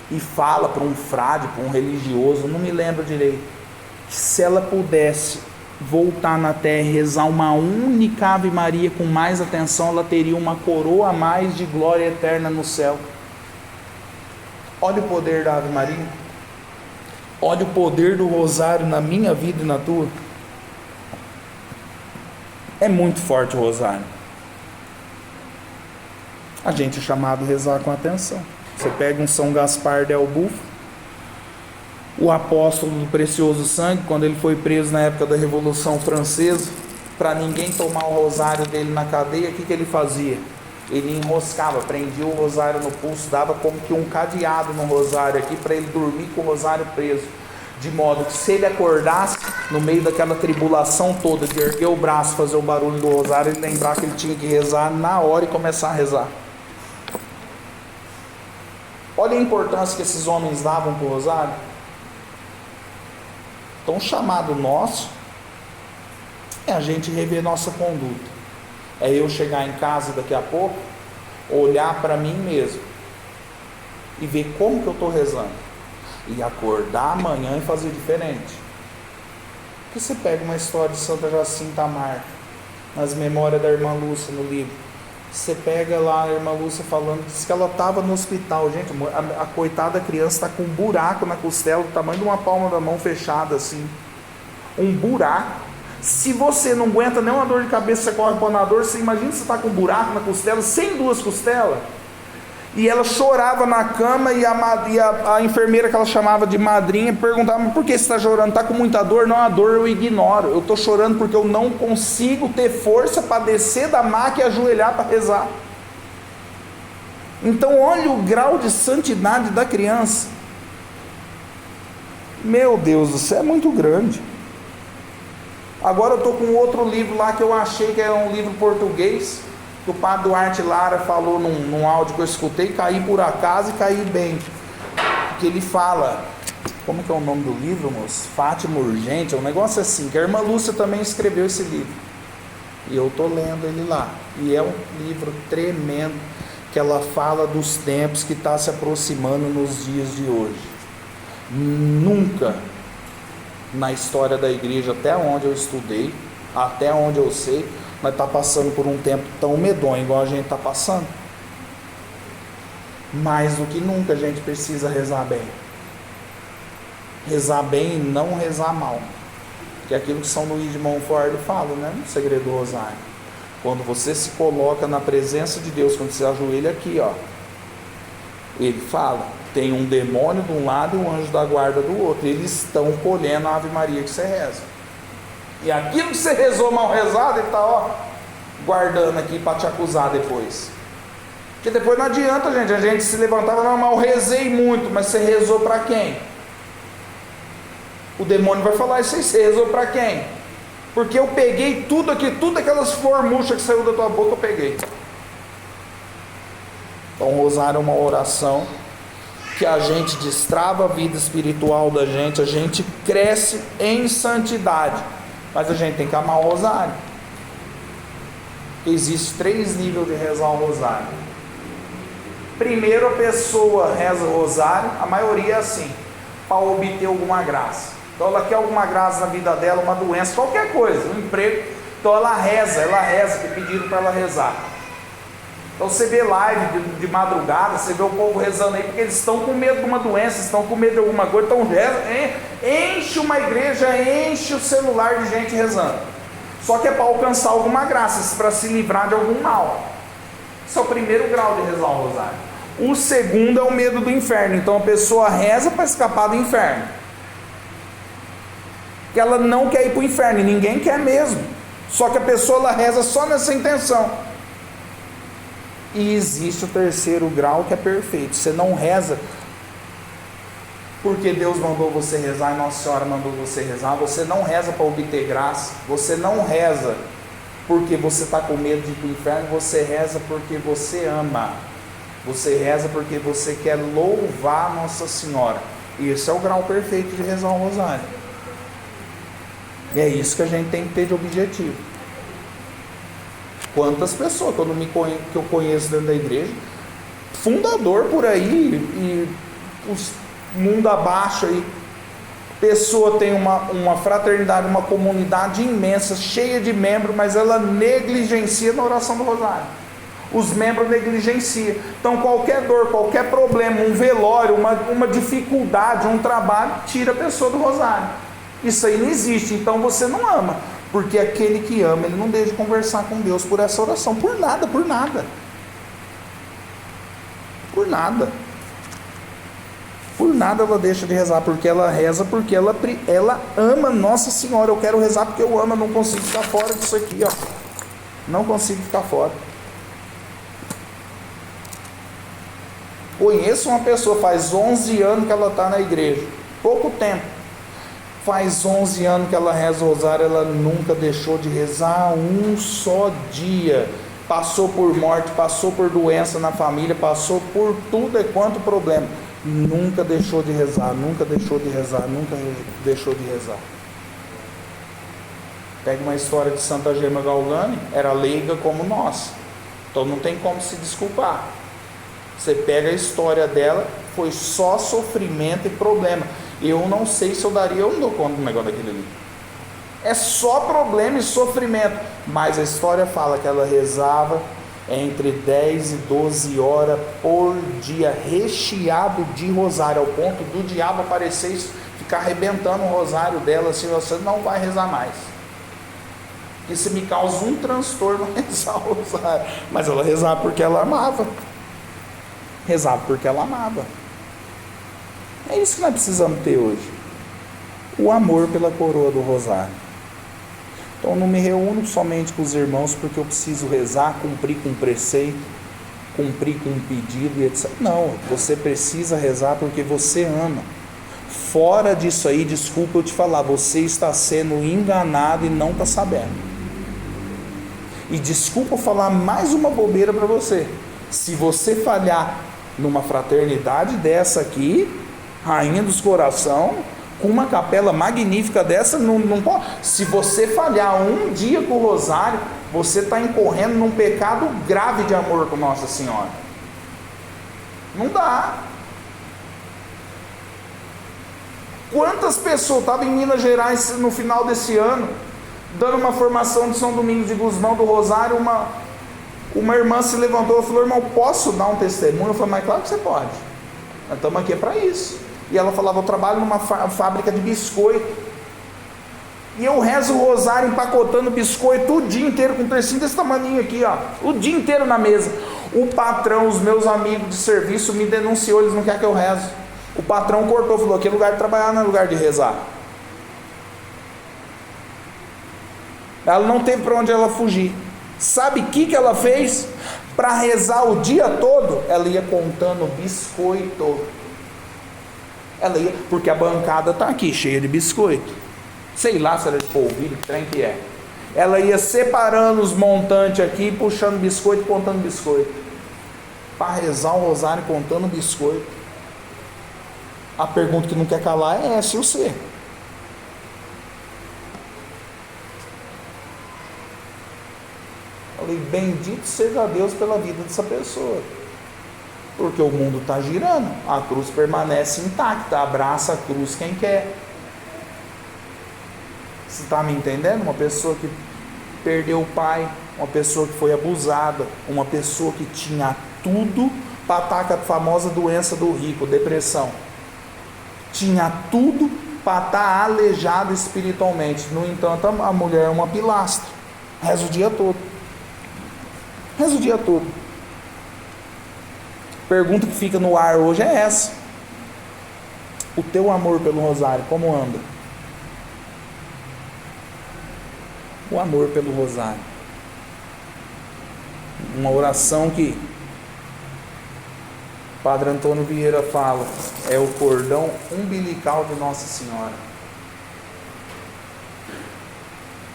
e fala para um frade, para um religioso, não me lembro direito, que se ela pudesse voltar na terra e rezar uma única Ave Maria com mais atenção, ela teria uma coroa a mais de glória eterna no céu. Olha o poder da Ave Maria, olha o poder do rosário na minha vida e na tua. É muito forte o rosário. A gente é chamado a rezar com atenção. Você pega um São Gaspar del Bufo, o apóstolo do precioso sangue, quando ele foi preso na época da Revolução Francesa, para ninguém tomar o rosário dele na cadeia, o que ele fazia? Ele enroscava, prendia o rosário no pulso, dava como que um cadeado no rosário aqui, para ele dormir com o rosário preso, de modo que se ele acordasse, no meio daquela tribulação toda, de erguer o braço, fazer o barulho do rosário, ele lembrar que ele tinha que rezar na hora e começar a rezar. Olha a importância que esses homens davam para o rosário. Então o chamado nosso é a gente rever nossa conduta. É eu chegar em casa daqui a pouco, olhar para mim mesmo e ver como que eu estou rezando, e acordar amanhã e fazer diferente. Porque você pega uma história de Santa Jacinta Marta, nas memórias da irmã Lúcia no livro, você pega lá a irmã Lúcia falando, diz que ela estava no hospital, gente, a coitada criança está com um buraco na costela, do tamanho de uma palma da mão fechada assim, um buraco. Se você não aguenta nem uma dor de cabeça, você corre para o dor, você imagina se você está com um buraco na costela, sem duas costelas. E ela chorava na cama, e a enfermeira que ela chamava de madrinha perguntava, mas por que você está chorando? Está com muita dor? Não, a dor eu ignoro, eu estou chorando porque eu não consigo ter força para descer da maca e ajoelhar para rezar. Então olha o grau de santidade da criança. Meu Deus do céu, é muito grande. Agora eu estou com outro livro lá que eu achei que era um livro português, que o padre Duarte Lara falou num áudio que eu escutei, caí por acaso e caí bem. Que ele fala, como que é o nome do livro, moço? Fátima Urgente, é um negócio assim, que a irmã Lúcia também escreveu esse livro. E eu estou lendo ele lá. E é um livro tremendo, que ela fala dos tempos que está se aproximando nos dias de hoje. Nunca na história da igreja, até onde eu estudei, até onde eu sei, nós está passando por um tempo tão medonho igual a gente está passando. Mais do que nunca a gente precisa rezar bem. Rezar bem e não rezar mal. Que é aquilo que São Luís de Montfort fala, né? No Segredo do Rosário. Quando você se coloca na presença de Deus, quando você ajoelha aqui, ó, ele fala, tem um demônio de um lado e um anjo da guarda do outro. Eles estão colhendo a Ave Maria que você reza. E aquilo que você rezou mal rezado, ele está guardando aqui para te acusar depois. Porque depois não adianta, a gente se levantava, não, mas eu rezei muito, mas você rezou para quem? O demônio vai falar isso aí, você rezou para quem? Porque eu peguei tudo aqui, tudo aquelas formuchas que saiu da tua boca, eu peguei. Então o rosário é uma oração que a gente destrava a vida espiritual da gente, a gente cresce em santidade. Mas a gente tem que amar o rosário. Existem 3 níveis de rezar o rosário. Primeiro, a pessoa reza o rosário, a maioria é assim, para obter alguma graça. Então ela quer alguma graça na vida dela, uma doença, qualquer coisa, um emprego. Então ela reza, que pediram para ela rezar. Então você vê live de madrugada, você vê o povo rezando aí, porque eles estão com medo de uma doença, estão com medo de alguma coisa, então enche uma igreja, enche o celular de gente rezando. Só que é para alcançar alguma graça, para se livrar de algum mal. Esse é o primeiro grau de rezar o rosário. O segundo é o medo do inferno. Então a pessoa reza para escapar do inferno. Que ela não quer ir para o inferno, e ninguém quer mesmo. Só que a pessoa ela reza só nessa intenção. E existe o terceiro grau que é perfeito. Você não reza porque Deus mandou você rezar e Nossa Senhora mandou você rezar. Você não reza para obter graça. Você não reza porque você está com medo de ir para o inferno. Você reza porque você ama. Você reza porque você quer louvar Nossa Senhora. E esse é o grau perfeito de rezar o rosário. E é isso que a gente tem que ter de objetivo. Quantas pessoas que eu conheço dentro da igreja, fundador por aí, e os mundo abaixo aí, pessoa tem uma fraternidade, uma comunidade imensa, cheia de membros, mas ela negligencia na oração do rosário. Os membros negligenciam. Então qualquer dor, qualquer problema, um velório, uma dificuldade, um trabalho, tira a pessoa do rosário. Isso aí não existe. Então você não ama, porque aquele que ama, ele não deixa de conversar com Deus por essa oração, por nada, por nada. Por nada. Por nada ela deixa de rezar, porque ela reza, porque ela ama Nossa Senhora. Eu quero rezar porque eu amo, eu não consigo ficar fora disso aqui, ó. Não consigo ficar fora. Conheço uma pessoa, faz 11 anos que ela está na igreja, pouco tempo. Faz 11 anos que ela reza o rosário, ela nunca deixou de rezar um só dia. Passou por morte, passou por doença na família, passou por tudo quanto problema. Nunca deixou de rezar, nunca deixou de rezar, nunca deixou de rezar. Pega uma história de Santa Gema Galgani, era leiga como nós, então não tem como se desculpar. Você pega a história dela, foi só sofrimento e problema. Eu não sei se eu não dou conta do negócio daquele ali. É só problema e sofrimento. Mas a história fala que ela rezava entre 10 e 12 horas por dia, recheado de rosário, ao ponto do diabo aparecer e ficar arrebentando o rosário dela, assim, você não vai rezar mais. Isso me causa um transtorno rezar o rosário. Mas ela rezava porque ela amava. Rezava porque ela amava. É isso que nós precisamos ter hoje. O amor pela coroa do rosário. Então eu não me reúno somente com os irmãos porque eu preciso rezar, cumprir com um preceito, cumprir com um pedido e etc. Não, você precisa rezar porque você ama. Fora disso aí, desculpa eu te falar, você está sendo enganado e não está sabendo. E desculpa eu falar mais uma bobeira para você. Se você falhar numa fraternidade dessa aqui, Rainha dos Coração, com uma capela magnífica dessa, não pode. Se você falhar um dia com o rosário, você está incorrendo num pecado grave de amor com Nossa Senhora. Não dá. Quantas pessoas estavam em Minas Gerais no final desse ano, dando uma formação de São Domingos de Gusmão do Rosário, uma irmã se levantou e falou: irmão, posso dar um testemunho? Eu falei: mas claro que você pode, nós estamos aqui para isso. E ela falava: eu trabalho numa fábrica de biscoito, e eu rezo o rosário empacotando biscoito o dia inteiro, com um trecinho desse tamanho aqui, ó, o dia inteiro na mesa. O patrão, os meus amigos de serviço me denunciou, eles não querem que eu rezo. O patrão cortou, falou: aqui é lugar de trabalhar, não é lugar de rezar. Ela não teve para onde ela fugir. Sabe o que ela fez? Para rezar o dia todo, ela ia contando biscoito. Ela ia, porque a bancada está aqui, cheia de biscoito. Sei lá se era de polvilho, que trem que é. Ela ia separando os montantes aqui, puxando biscoito, contando biscoito. Para rezar o rosário, contando biscoito. A pergunta que não quer calar é essa: e você? Falei: bendito seja Deus pela vida dessa pessoa, porque o mundo está girando, a cruz permanece intacta, abraça a cruz quem quer. Você está me entendendo? Uma pessoa que perdeu o pai, uma pessoa que foi abusada, uma pessoa que tinha tudo para estar com a famosa doença do rico, depressão, tinha tudo para estar aleijado espiritualmente. No entanto, a mulher é uma pilastra, reza o dia todo. Reza o dia todo. Pergunta que fica no ar hoje é essa: o teu amor pelo rosário, como anda? O amor pelo rosário. Uma oração que Padre Antônio Vieira fala, é o cordão umbilical de Nossa Senhora.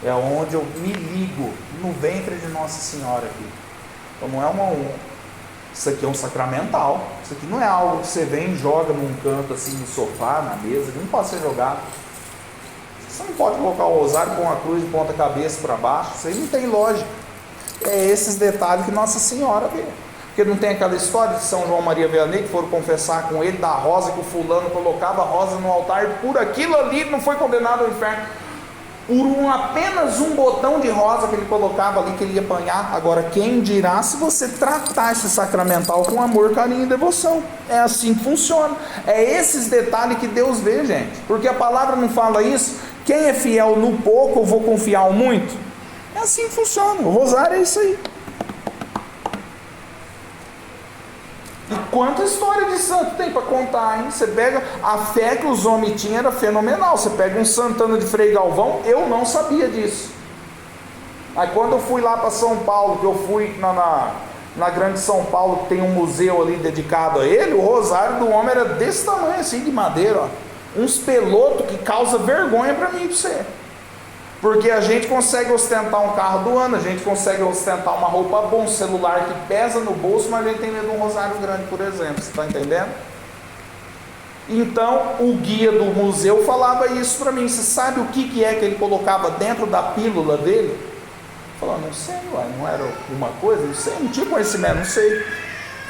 É onde eu me ligo no ventre de Nossa Senhora aqui. Então não é isso aqui é um sacramental. Isso aqui não é algo que você vem e joga num canto assim, no sofá, na mesa, não pode ser jogado. Isso Você não pode colocar o rosário com a cruz de ponta cabeça para baixo, isso aí não tem lógica. É esses detalhes que Nossa Senhora vê. Porque não tem aquela história de São João Maria Vianney, que foram confessar com ele, da rosa, que o fulano colocava a rosa no altar, e por aquilo ali não foi condenado ao inferno. Por apenas um botão de rosa que ele colocava ali, que ele ia apanhar. Agora, quem dirá se você tratar esse sacramental com amor, carinho e devoção? É assim que funciona. É esses detalhes que Deus vê, gente. Porque a palavra não fala isso. Quem é fiel no pouco, eu vou confiar o muito. É assim que funciona. O rosário é isso aí. E quanta história de santo tem para contar, hein? Você pega a fé que os homens tinham, era fenomenal. Você pega um Santana de Frei Galvão, eu não sabia disso. Aí quando eu fui lá para São Paulo, que eu fui na Grande São Paulo, que tem um museu ali dedicado a ele, o rosário do homem era desse tamanho assim, de madeira, ó. Uns pelotos que causa vergonha para mim e para você. Porque a gente consegue ostentar um carro do ano, a gente consegue ostentar uma roupa boa, um celular que pesa no bolso, mas a gente tem medo de um rosário grande, por exemplo. Você está entendendo? Então, o guia do museu falava isso para mim. Você sabe o que é que ele colocava dentro da pílula dele? Falou, não sei, ué, não era uma coisa? Não sei, não tinha conhecimento, não sei.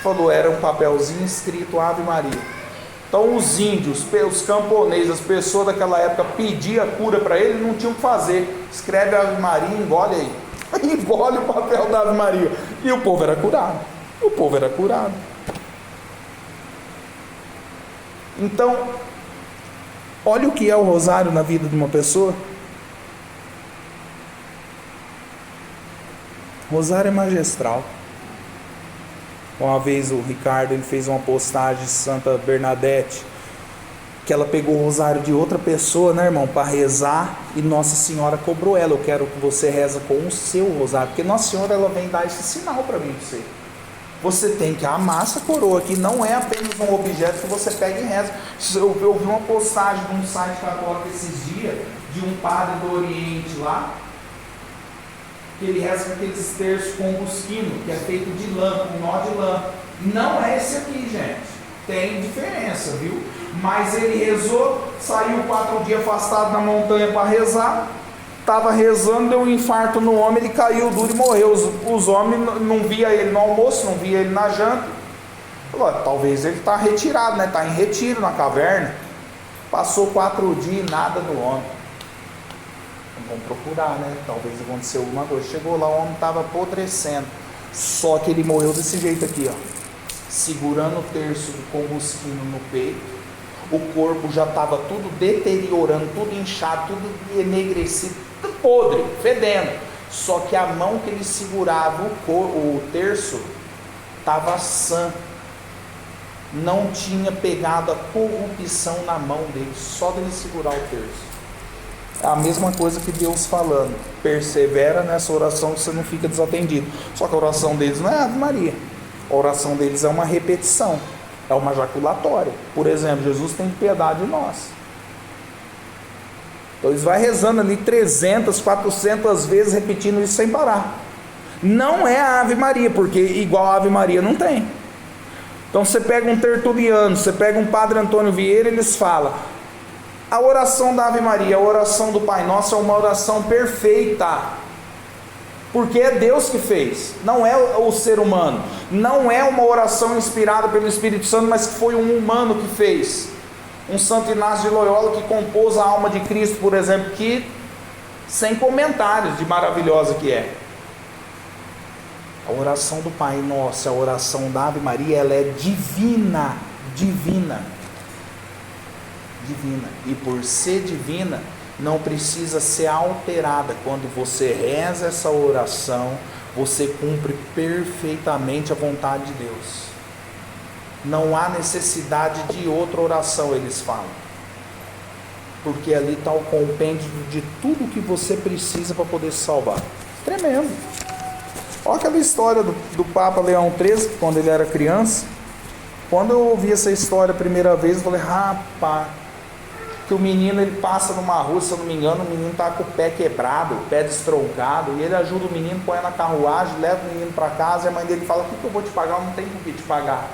Falou, era um papelzinho escrito Ave Maria. Então os índios, os camponeses, as pessoas daquela época pediam cura para ele, não tinham o que fazer. Escreve Ave Maria e engole aí. Engole o papel da Ave Maria. E o povo era curado. O povo era curado. Então, olha o que é o rosário na vida de uma pessoa. Rosário é magistral. Uma vez o Ricardo ele fez uma postagem de Santa Bernadette, que ela pegou o rosário de outra pessoa, né, irmão, para rezar, e Nossa Senhora cobrou ela. Eu quero que você reza com o seu rosário, porque Nossa Senhora ela vem dar esse sinal para mim, para você. Você tem que amar essa coroa, que não é apenas um objeto que você pega e reza. Eu vi uma postagem de um site católico esses dias, de um padre do Oriente lá, que ele reza com aqueles terços com busquino, que é feito de lã, com nó de lã. Não é esse aqui, gente. Tem diferença, viu? Mas ele rezou, saiu 4 dias afastado na montanha para rezar, estava rezando, deu um infarto no homem, ele caiu duro e morreu. Os homens não via ele no almoço, não via ele na janta. Falou, talvez ele está retirado, né? Está em retiro na caverna. Passou 4 dias e nada do homem. Vamos procurar, né? Talvez aconteceu alguma coisa. Chegou lá, o homem estava apodrecendo. Só que ele morreu desse jeito aqui, ó. Segurando o terço do combustível no peito. O corpo já estava tudo deteriorando, tudo inchado, tudo enegrecido, tudo podre, fedendo. Só que a mão que ele segurava o terço estava sã. Não tinha pegado a corrupção na mão dele, só dele segurar o terço. É a mesma coisa que Deus falando, persevera nessa oração que você não fica desatendido. Só que a oração deles não é Ave Maria, a oração deles é uma repetição, é uma jaculatória. Por exemplo, Jesus tem piedade de nós. Então eles vão rezando ali 300, 400 vezes, repetindo isso sem parar. Não é a Ave Maria, porque igual a Ave Maria não tem. Então você pega um tertuliano, você pega um Padre Antônio Vieira, eles falam, a oração da Ave Maria, a oração do Pai Nosso é uma oração perfeita, porque é Deus que fez, não é o ser humano, não é uma oração inspirada pelo Espírito Santo, mas que foi um humano que fez, um Santo Inácio de Loyola que compôs a alma de Cristo, por exemplo, que sem comentários de maravilhosa que é. A oração do Pai Nosso, a oração da Ave Maria, ela é divina, divina. Divina, e por ser divina não precisa ser alterada. Quando você reza essa oração, você cumpre perfeitamente a vontade de Deus. Não há necessidade de outra oração, eles falam, porque ali está o compêndio de tudo que você precisa para poder se salvar. Tremendo. Olha aquela história do Papa Leão XIII, quando ele era criança. Quando eu ouvi essa história a primeira vez, eu falei, rapaz, que o menino ele passa numa rua, se eu não me engano, o menino está com o pé quebrado, o pé destroncado, e ele ajuda o menino, põe na carruagem, leva o menino para casa, e a mãe dele fala, o que eu vou te pagar? Eu não tenho por que te pagar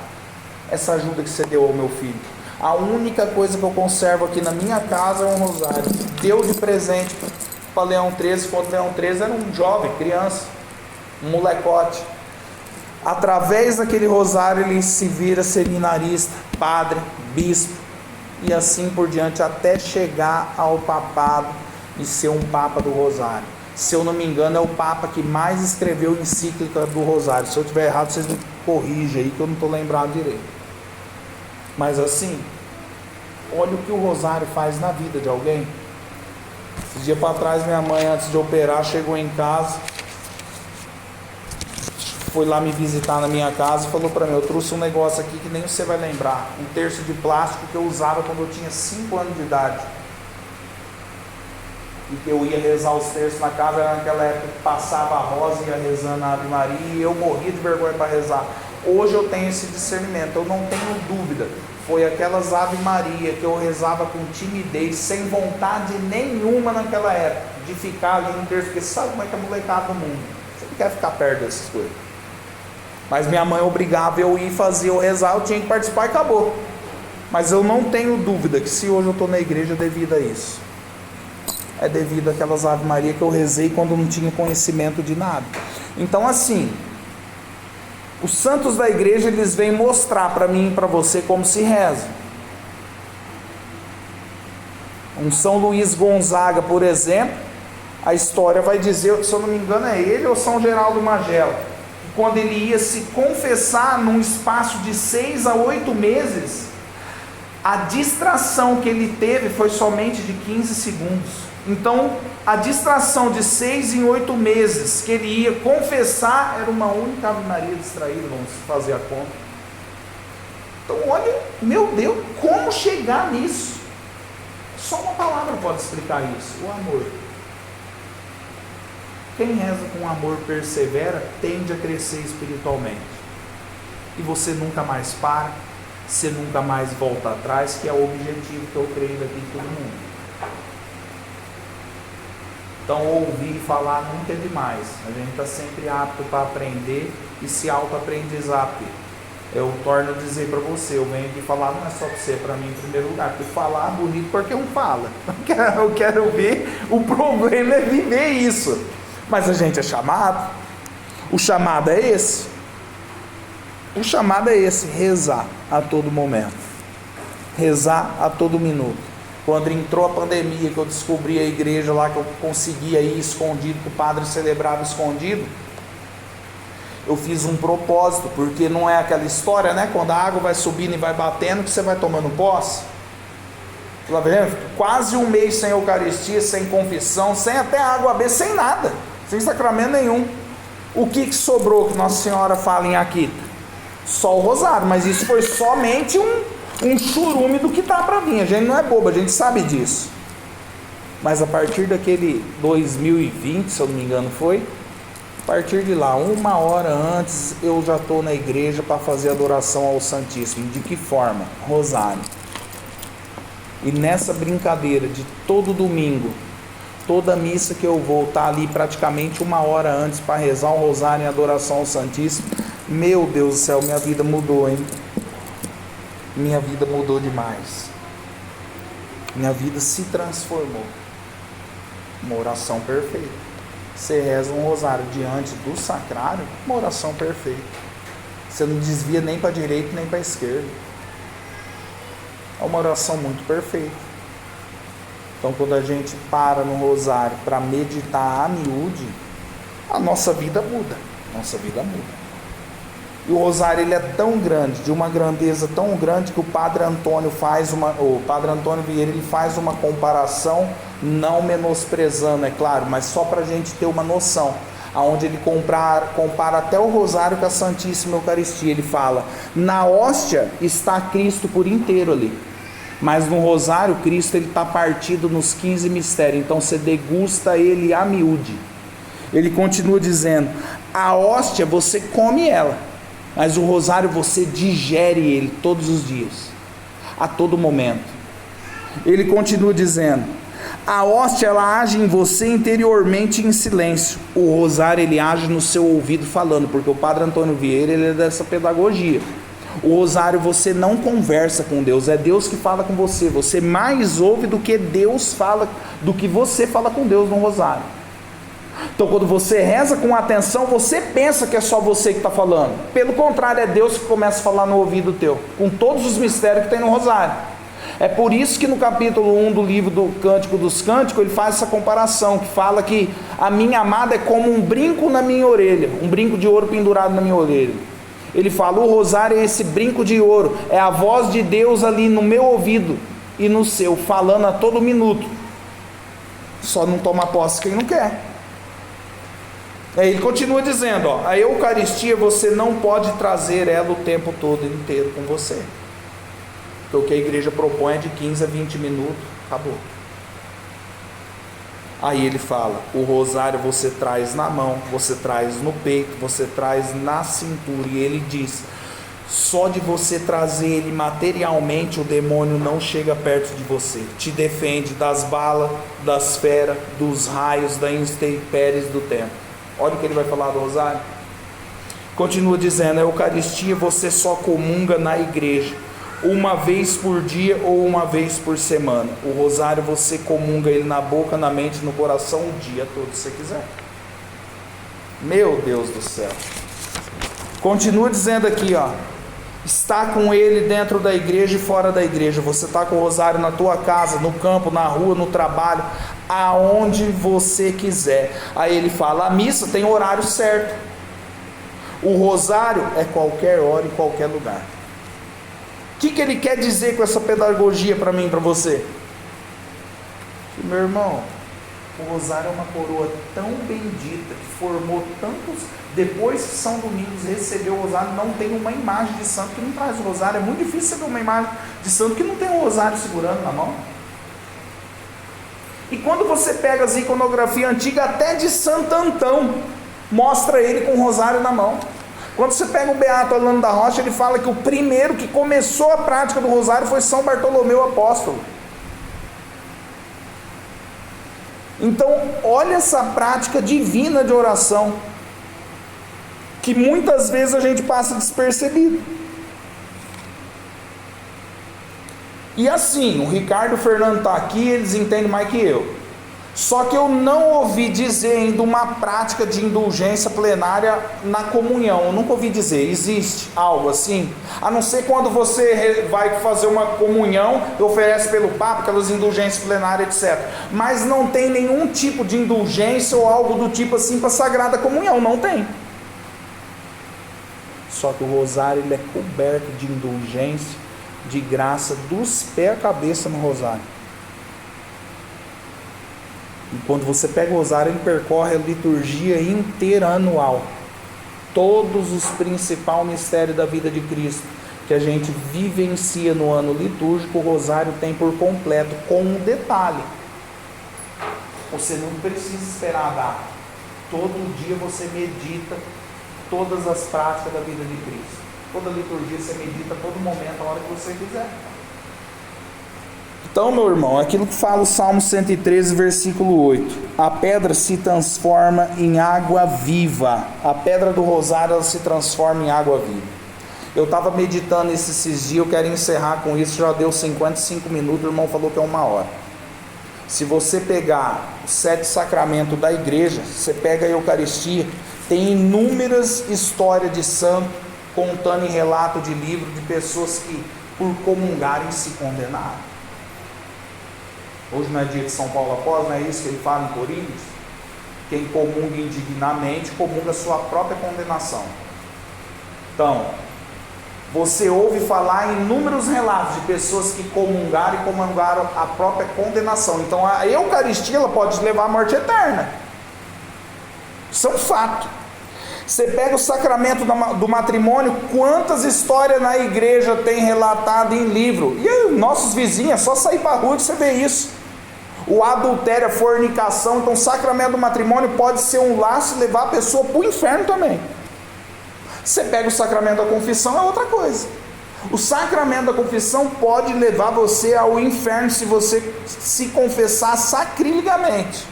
essa ajuda que você deu ao meu filho. A única coisa que eu conservo aqui na minha casa é um rosário. Deu de presente para Leão 13, quando Leão 13 era um jovem, criança, um molecote. Através daquele rosário ele se vira seminarista, padre, bispo e assim por diante, até chegar ao papado e ser um papa do rosário. Se eu não me engano, é o papa que mais escreveu encíclica do rosário. Se eu estiver errado, vocês me corrigem aí, que eu não estou lembrado direito. Mas assim, olha o que o rosário faz na vida de alguém. Esse dia para trás, minha mãe, antes de operar, chegou em casa, foi lá me visitar na minha casa e falou para mim: eu trouxe um negócio aqui que nem você vai lembrar, um terço de plástico que eu usava quando eu tinha 5 anos de idade, e que eu ia rezar os terços na casa. Naquela época passava a rosa e ia rezando a Ave Maria, e eu morria de vergonha para rezar. Hoje eu tenho esse discernimento, eu não tenho dúvida, foi aquelas Ave Maria que eu rezava com timidez, sem vontade nenhuma naquela época, de ficar ali no terço, porque sabe como é que é molecada do mundo, você não quer ficar perto dessas coisas. Mas minha mãe obrigava eu ir fazer, eu rezar, eu tinha que participar e acabou. Mas eu não tenho dúvida que se hoje eu estou na igreja é devido a isso. É devido àquelas Ave Maria que eu rezei quando não tinha conhecimento de nada. Então assim, os santos da igreja, eles vêm mostrar para mim e para você como se reza. Um São Luís Gonzaga, por exemplo, a história vai dizer, se eu não me engano é ele ou São Geraldo Magela, quando ele ia se confessar num espaço de 6 a 8 meses, a distração que ele teve foi somente de 15 segundos. Então, a distração de 6 em 8 meses que ele ia confessar era uma única Ave Maria distraída, vamos fazer a conta. Então, olha, meu Deus, como chegar nisso? Só uma palavra pode explicar isso: o amor. Quem reza com amor persevera, tende a crescer espiritualmente. E você nunca mais para, você nunca mais volta atrás, que é o objetivo que eu creio daqui de todo mundo. Então, ouvir e falar nunca é demais. A gente está sempre apto para aprender e se auto-aprendizar. Eu torno a dizer para você, eu venho aqui falar, não é só para você, para mim em primeiro lugar, porque falar é bonito porque um fala. Eu quero ver, o problema é viver isso. Mas a gente é chamado, o chamado é esse, rezar a todo momento, rezar a todo minuto. Quando entrou a pandemia, que eu descobri a igreja lá, que eu conseguia ir escondido, que o padre celebrava escondido, eu fiz um propósito, porque não é aquela história, né, quando a água vai subindo e vai batendo, que você vai tomando posse. Tá vendo? Quase um mês sem Eucaristia, sem confissão, sem até água beber, sem nada, sem sacramento nenhum. O que sobrou que Nossa Senhora fala em Akita? Só o rosário, mas isso foi somente um churume do que está para vir. A gente não é bobo, a gente sabe disso. Mas a partir daquele 2020, se eu não me engano foi, a partir de lá, 1 hora antes, eu já estou na igreja para fazer adoração ao Santíssimo. De que forma? Rosário. E nessa brincadeira de todo domingo, toda missa que eu vou estar ali praticamente 1 hora antes para rezar o rosário em adoração ao Santíssimo. Meu Deus do céu, minha vida mudou, hein? Minha vida mudou demais. Minha vida se transformou. Uma oração perfeita. Você reza um rosário diante do sacrário, uma oração perfeita. Você não desvia nem para a direita nem para a esquerda. É uma oração muito perfeita. Então, quando a gente para no rosário para meditar a miúde, a nossa vida muda. Nossa vida muda. E o rosário, ele é tão grande, de uma grandeza tão grande, que o Padre Antônio Vieira, ele faz uma comparação, não menosprezando, é claro, mas só para a gente ter uma noção, aonde ele compara até o rosário com a Santíssima Eucaristia. Ele fala, na hóstia está Cristo por inteiro ali, mas no rosário Cristo ele está partido nos 15 mistérios, então você degusta ele a miúde. Ele continua dizendo, a hóstia você come ela, mas o rosário você digere ele todos os dias, a todo momento. Ele continua dizendo, a hóstia ela age em você interiormente em silêncio, o rosário ele age no seu ouvido falando, porque o Padre Antônio Vieira ele é dessa pedagogia. O rosário você não conversa com Deus, é Deus que fala com você. Você mais ouve do que Deus fala, do que você fala com Deus no rosário. Então quando você reza com atenção, você pensa que é só você que está falando. Pelo contrário, é Deus que começa a falar no ouvido teu, com todos os mistérios que tem no rosário. É por isso que no capítulo 1 do livro do Cântico dos Cânticos, ele faz essa comparação, que fala que a minha amada é como um brinco na minha orelha, um brinco de ouro pendurado na minha orelha. Ele fala, o rosário é esse brinco de ouro, é a voz de Deus ali no meu ouvido e no seu, falando a todo minuto. Só não toma posse quem não quer. Aí ele continua dizendo, ó, a Eucaristia você não pode trazer ela o tempo todo inteiro com você. Porque o que a igreja propõe é de 15 a 20 minutos, acabou. Aí ele fala, o rosário você traz na mão, você traz no peito, você traz na cintura. E ele diz, só de você trazer ele materialmente, o demônio não chega perto de você. Te defende das balas, das feras, dos raios, das intempéries do tempo. Olha o que ele vai falar do rosário. Continua dizendo, a Eucaristia você só comunga na igreja, uma vez por dia ou uma vez por semana. O rosário você comunga ele na boca, na mente, no coração o dia todo, se você quiser. Meu Deus do céu. Continua dizendo aqui, ó, está com ele dentro da igreja e fora da igreja. Você está com o rosário na tua casa, no campo, na rua, no trabalho, aonde você quiser. Aí ele fala, a missa tem horário certo. O rosário é qualquer hora e qualquer lugar. O que ele quer dizer com essa pedagogia para mim e para você? Que, meu irmão, o rosário é uma coroa tão bendita, que formou tantos, depois que São Domingos recebeu o rosário, não tem uma imagem de santo que não traz o rosário. É muito difícil você ver uma imagem de santo que não tem um rosário segurando na mão. E quando você pega as iconografias antigas, até de Santo Antão, mostra ele com o rosário na mão. Quando você pega o Beato Alano da Rocha, ele fala que o primeiro que começou a prática do rosário foi São Bartolomeu Apóstolo. Então, olha essa prática divina de oração, que muitas vezes a gente passa despercebido. E assim, o Ricardo e o Fernando estão aqui, eles entendem mais que eu. Só que eu não ouvi dizer ainda uma prática de indulgência plenária na comunhão. Eu nunca ouvi dizer, existe algo assim? A não ser quando você vai fazer uma comunhão e oferece pelo Papa, aquelas indulgências plenárias, etc. Mas não tem nenhum tipo de indulgência ou algo do tipo assim para a Sagrada Comunhão, não tem. Só que o rosário ele é coberto de indulgência, de graça, dos pés à cabeça no rosário. E quando você pega o rosário, ele percorre a liturgia inteira anual. Todos os principais mistérios da vida de Cristo que a gente vivencia no ano litúrgico, o rosário tem por completo, com um detalhe. Você não precisa esperar a data. Todo dia você medita todas as práticas da vida de Cristo. Toda liturgia você medita a todo momento, a hora que você quiser. Então, meu irmão, aquilo que fala o Salmo 113, versículo 8. A pedra se transforma em água viva. A pedra do rosário ela se transforma em água viva. Eu estava meditando esses dias, eu quero encerrar com isso, já deu 55 minutos, o irmão falou que é 1 hora. Se você pegar os 7 sacramentos da igreja, você pega a Eucaristia, tem inúmeras histórias de santo, contando em relato de livro de pessoas que, por comungarem, se condenaram. Hoje não é dia de São Paulo Apóstolo, não é isso que ele fala em Coríntios? Quem comunga indignamente, comunga a sua própria condenação. Então, você ouve falar em inúmeros relatos de pessoas que comungaram e comungaram a própria condenação. Então, a Eucaristia ela pode levar à morte eterna. Isso é um fato. Você pega o sacramento do matrimônio, quantas histórias na igreja tem relatado em livro? E aí, nossos vizinhos, é só sair para a rua e você vê isso. O adultério, a fornicação. Então o sacramento do matrimônio pode ser um laço e levar a pessoa para o inferno também. Você pega o sacramento da confissão, é outra coisa. O sacramento da confissão pode levar você ao inferno se você se confessar sacrilegamente,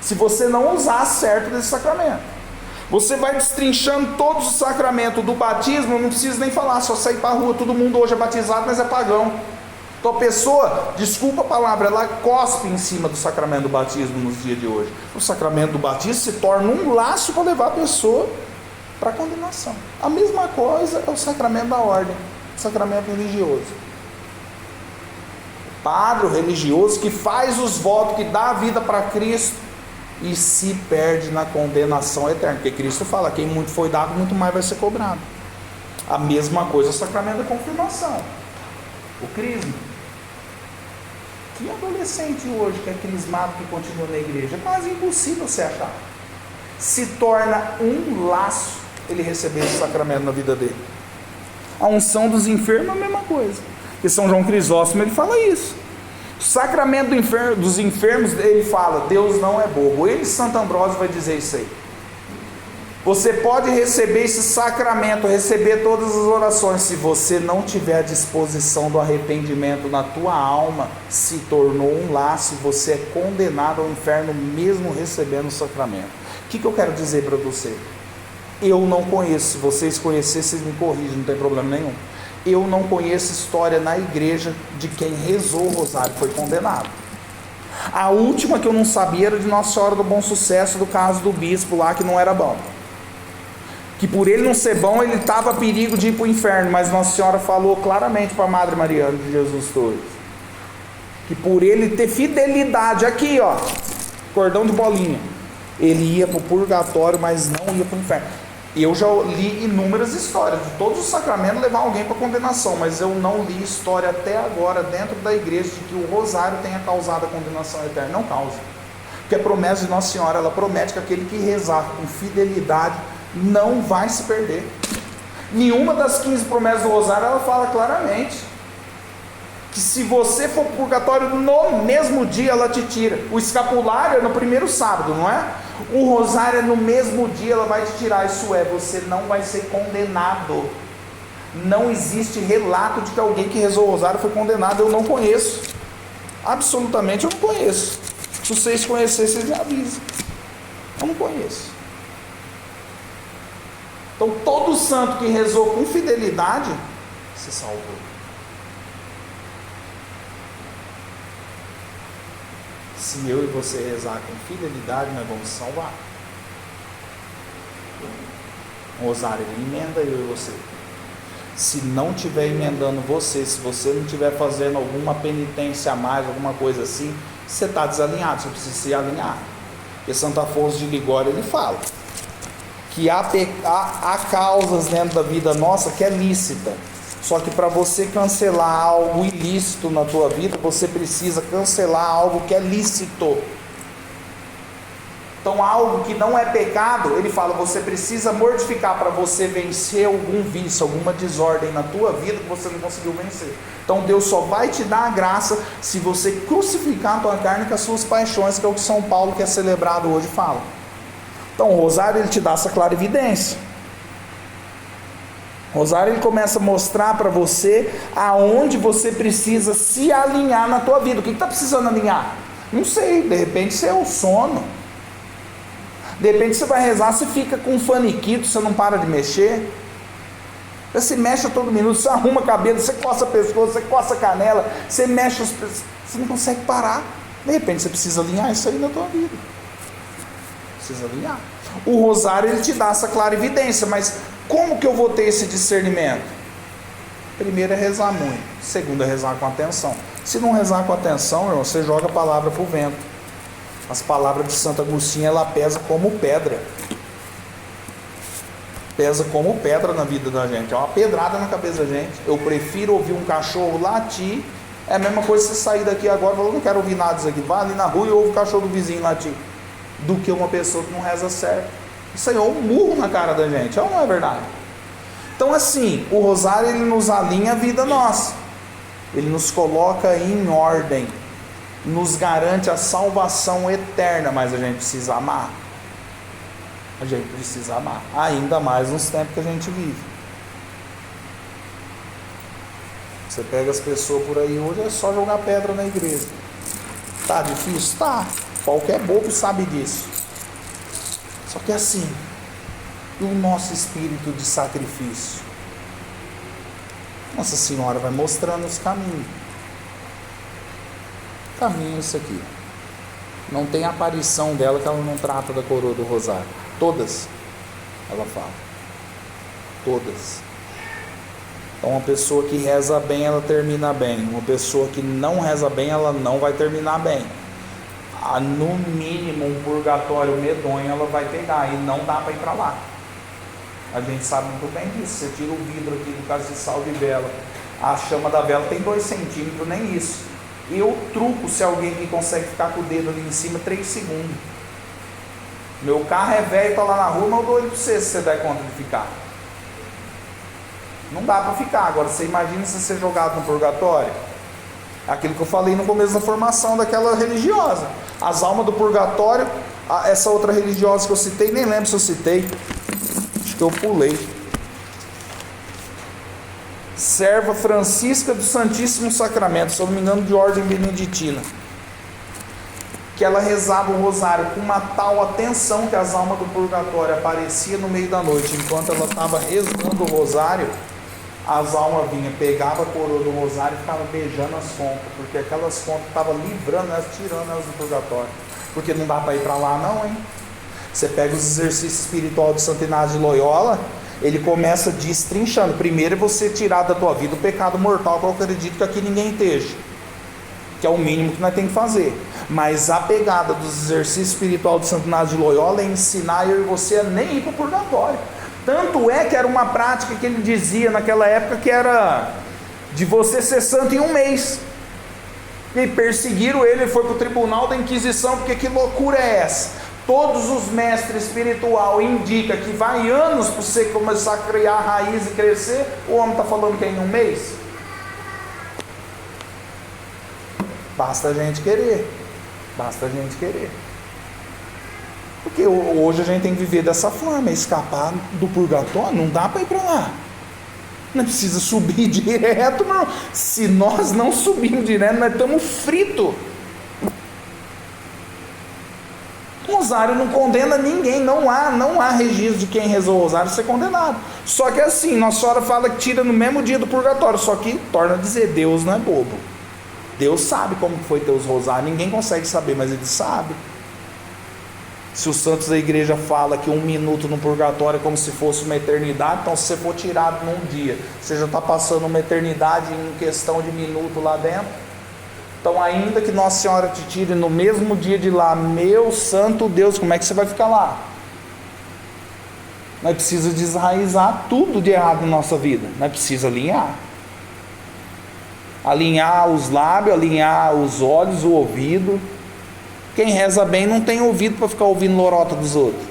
se você não usar certo desse sacramento. Você vai destrinchando todos os sacramentos do batismo, não precisa nem falar, só sair para a rua, todo mundo hoje é batizado, mas é pagão. Então a pessoa, desculpa a palavra, ela cospe em cima do sacramento do batismo nos dias de hoje. O sacramento do batismo se torna um laço para levar a pessoa para a condenação. A mesma coisa é o sacramento da ordem, o sacramento religioso. O padre, o religioso que faz os votos, que dá a vida para Cristo e se perde na condenação eterna, porque Cristo fala, quem muito foi dado, muito mais vai ser cobrado. A mesma coisa é o sacramento da confirmação, o crisma. Que adolescente hoje que é crismado, que continua na igreja, é quase impossível você achar. Se torna um laço ele receber esse sacramento na vida dele. A unção dos enfermos é a mesma coisa, porque São João Crisóstomo ele fala isso. O sacramento dos enfermos, ele fala, Deus não é bobo. Ele, Santo Ambrósio, vai dizer isso aí. Você pode receber esse sacramento, receber todas as orações, se você não tiver a disposição do arrependimento na tua alma, se tornou um laço, você é condenado ao inferno mesmo recebendo o sacramento. O que eu quero dizer para você? Eu não conheço, se vocês conhecerem, vocês me corrigem, não tem problema nenhum. Eu não conheço história na igreja de quem rezou o rosário e foi condenado. A última que eu não sabia era de Nossa Senhora do Bom Sucesso, do caso do bispo lá que não era bom. Que por ele não ser bom, ele estava a perigo de ir para o inferno, mas Nossa Senhora falou claramente para a Madre Mariana de Jesus Torres, que por ele ter fidelidade, aqui ó, cordão de bolinha, ele ia para o purgatório, mas não ia para o inferno. Eu já li inúmeras histórias de todos os sacramentos levar alguém para condenação, mas eu não li história até agora dentro da igreja de que o rosário tenha causado a condenação eterna. Não causa, porque a promessa de Nossa Senhora, ela promete que aquele que rezar com fidelidade não vai se perder. Nenhuma das 15 promessas do rosário ela fala claramente que se você for para o purgatório no mesmo dia ela te tira. O escapulário é no primeiro sábado, não é? O rosário é no mesmo dia, ela vai te tirar. Isso é, você não vai ser condenado. Não existe relato de que alguém que rezou o rosário foi condenado. Eu não conheço, absolutamente eu não conheço. Se vocês conhecerem, vocês me avisam. Eu não conheço. Então todo santo que rezou com fidelidade se salvou. Se eu e você rezar com fidelidade, nós vamos salvar. O rosário ele emenda eu e você. Se não estiver emendando você, se você não estiver fazendo alguma penitência a mais, alguma coisa assim, você está desalinhado, você precisa se alinhar. Porque Santo Afonso de Ligório ele fala que há causas dentro da vida nossa que é lícita. Só que para você cancelar algo ilícito na tua vida, você precisa cancelar algo que é lícito. Então algo que não é pecado, ele fala, você precisa mortificar para você vencer algum vício, alguma desordem na tua vida que você não conseguiu vencer. Então Deus só vai te dar a graça se você crucificar a tua carne com as suas paixões, que é o que São Paulo, que é celebrado hoje, fala. Então o rosário ele te dá essa clara evidência. O rosário ele começa a mostrar para você aonde você precisa se alinhar na tua vida. O que está precisando alinhar? Não sei, de repente você é o sono. De repente você vai rezar, você fica com um faniquito, você não para de mexer. Você se mexe a todo minuto, você arruma a cabeça, você coça o pescoço, você coça a canela, você mexe os... Você não consegue parar. De repente você precisa alinhar isso aí na tua vida. Precisa alinhar. O rosário ele te dá essa clara evidência, mas como que eu vou ter esse discernimento? Primeiro é rezar muito, segundo é rezar com atenção. Se não rezar com atenção, irmão, você joga a palavra para o vento. As palavras de Santo Agostinho, ela pesa como pedra. Pesa como pedra na vida da gente, é uma pedrada na cabeça da gente. Eu prefiro ouvir um cachorro latir, é a mesma coisa que você sair daqui agora e falar, não quero ouvir nada disso aqui, vá ali na rua e ouve o cachorro do vizinho latir, do que uma pessoa que não reza certo. Isso aí é um murro na cara da gente, ou não é verdade? Então assim, o rosário ele nos alinha a vida nossa, ele nos coloca em ordem, nos garante a salvação eterna, mas a gente precisa amar. A gente precisa amar, ainda mais nos tempos que a gente vive. Você pega as pessoas por aí hoje, é só jogar pedra na igreja. Tá difícil? Tá. Qualquer bobo sabe disso. Só que assim, E o nosso espírito de sacrifício? Nossa Senhora vai mostrando os caminhos. Caminho isso aqui. Não tem aparição dela que ela não trata da coroa do rosário. Todas, ela fala. Todas. Então, uma pessoa que reza bem, ela termina bem. Uma pessoa que não reza bem, ela não vai terminar bem. No mínimo, um purgatório medonho ela vai pegar. E não dá para ir para lá. A gente sabe muito bem disso. Você tira o vidro aqui do castiçal de vela. A chama da vela tem 2 centímetros, nem isso. Eu truco se alguém que consegue ficar com o dedo ali em cima 3 segundos. Meu carro é velho, tá lá na rua, mas eu dou ele para você se você der conta de ficar. Não dá para ficar. Agora, você imagina se você ser jogado no purgatório? Aquilo que eu falei no começo da formação daquela religiosa. As almas do purgatório, essa outra religiosa que eu citei, nem lembro se eu citei. Acho que eu pulei. Serva Francisca do Santíssimo Sacramento, se eu não me engano, de ordem beneditina. Que ela rezava o rosário com uma tal atenção que as almas do purgatório apareciam no meio da noite. Enquanto ela estava rezando o rosário, as almas vinham, pegavam a coroa do rosário e ficavam beijando as contas, porque aquelas contas estavam livrando elas, tirando elas do purgatório. Porque não dá para ir para lá não, hein? Você pega os exercícios espirituais de Santo Inácio de Loyola, ele começa destrinchando. Primeiro é você tirar da tua vida o pecado mortal, que eu acredito que aqui ninguém esteja, que é o mínimo que nós temos que fazer. Mas a pegada dos exercícios espirituais de Santo Inácio de Loyola é ensinar eu e você a nem ir para o purgatório. Tanto é que era uma prática que ele dizia naquela época, que era de você ser santo em 1 mês. E perseguiram ele, foi para o tribunal da Inquisição, porque que loucura é essa? Todos os mestres espirituais indicam que vai anos para você começar a criar raiz e crescer. O homem está falando que é em 1 mês. Basta a gente querer. Basta a gente querer. Porque hoje a gente tem que viver dessa forma, escapar do purgatório. Não dá para ir para lá. Não precisa subir direto, não. Se nós não subirmos direto, nós estamos fritos. O rosário não condena ninguém. Não há registro de quem rezou o rosário ser condenado. Só que assim, Nossa Senhora fala que tira no mesmo dia do purgatório. Só que torna a dizer, Deus não é bobo. Deus sabe como foi ter os rosários. Ninguém consegue saber, mas Ele sabe. Se os santos da igreja falam que 1 minuto no purgatório é como se fosse uma eternidade, então se você for tirado num dia, você já está passando uma eternidade em questão de minuto lá dentro. Então, ainda que Nossa Senhora te tire no mesmo dia de lá, meu santo Deus, como é que você vai ficar lá? Nós precisamos desraizar tudo de errado na nossa vida. Nós precisamos alinhar. Alinhar os lábios, alinhar os olhos, o ouvido. Quem reza bem não tem ouvido para ficar ouvindo lorota dos outros.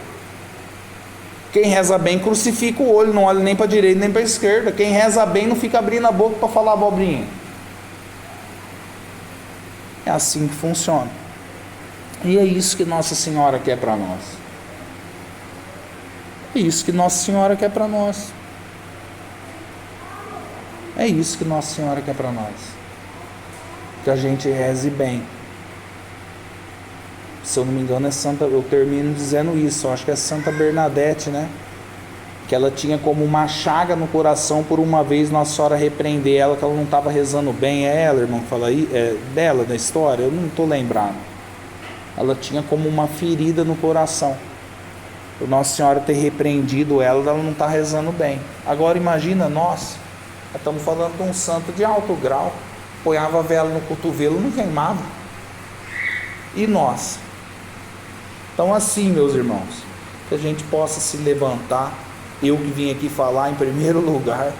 Quem reza bem crucifica o olho, não olha nem para a direita nem para a esquerda. Quem reza bem não fica abrindo a boca para falar abobrinha. É assim que funciona. E é isso que Nossa Senhora quer para nós. É isso que Nossa Senhora quer para nós. É isso que Nossa Senhora quer para nós. Que a gente reze bem. Se eu não me engano é Santa, eu termino dizendo isso, eu acho que é Santa Bernadette, né? Que ela tinha como uma chaga no coração por uma vez Nossa Senhora repreender ela, que ela não estava rezando bem. É ela, irmão, que fala aí, é dela, da história, eu não estou lembrando. Ela tinha como uma ferida no coração. Por Nossa Senhora ter repreendido ela não está rezando bem. Agora imagina, nós estamos falando de um santo de alto grau, apoiava a vela no cotovelo, não queimava. E nós? Então assim, meus irmãos, que a gente possa se levantar, eu que vim aqui falar em primeiro lugar,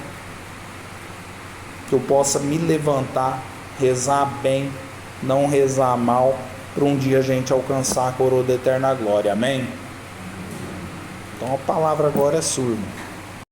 que eu possa me levantar, rezar bem, não rezar mal, para um dia a gente alcançar a coroa da eterna glória, amém? Então a palavra agora é sua, irmão.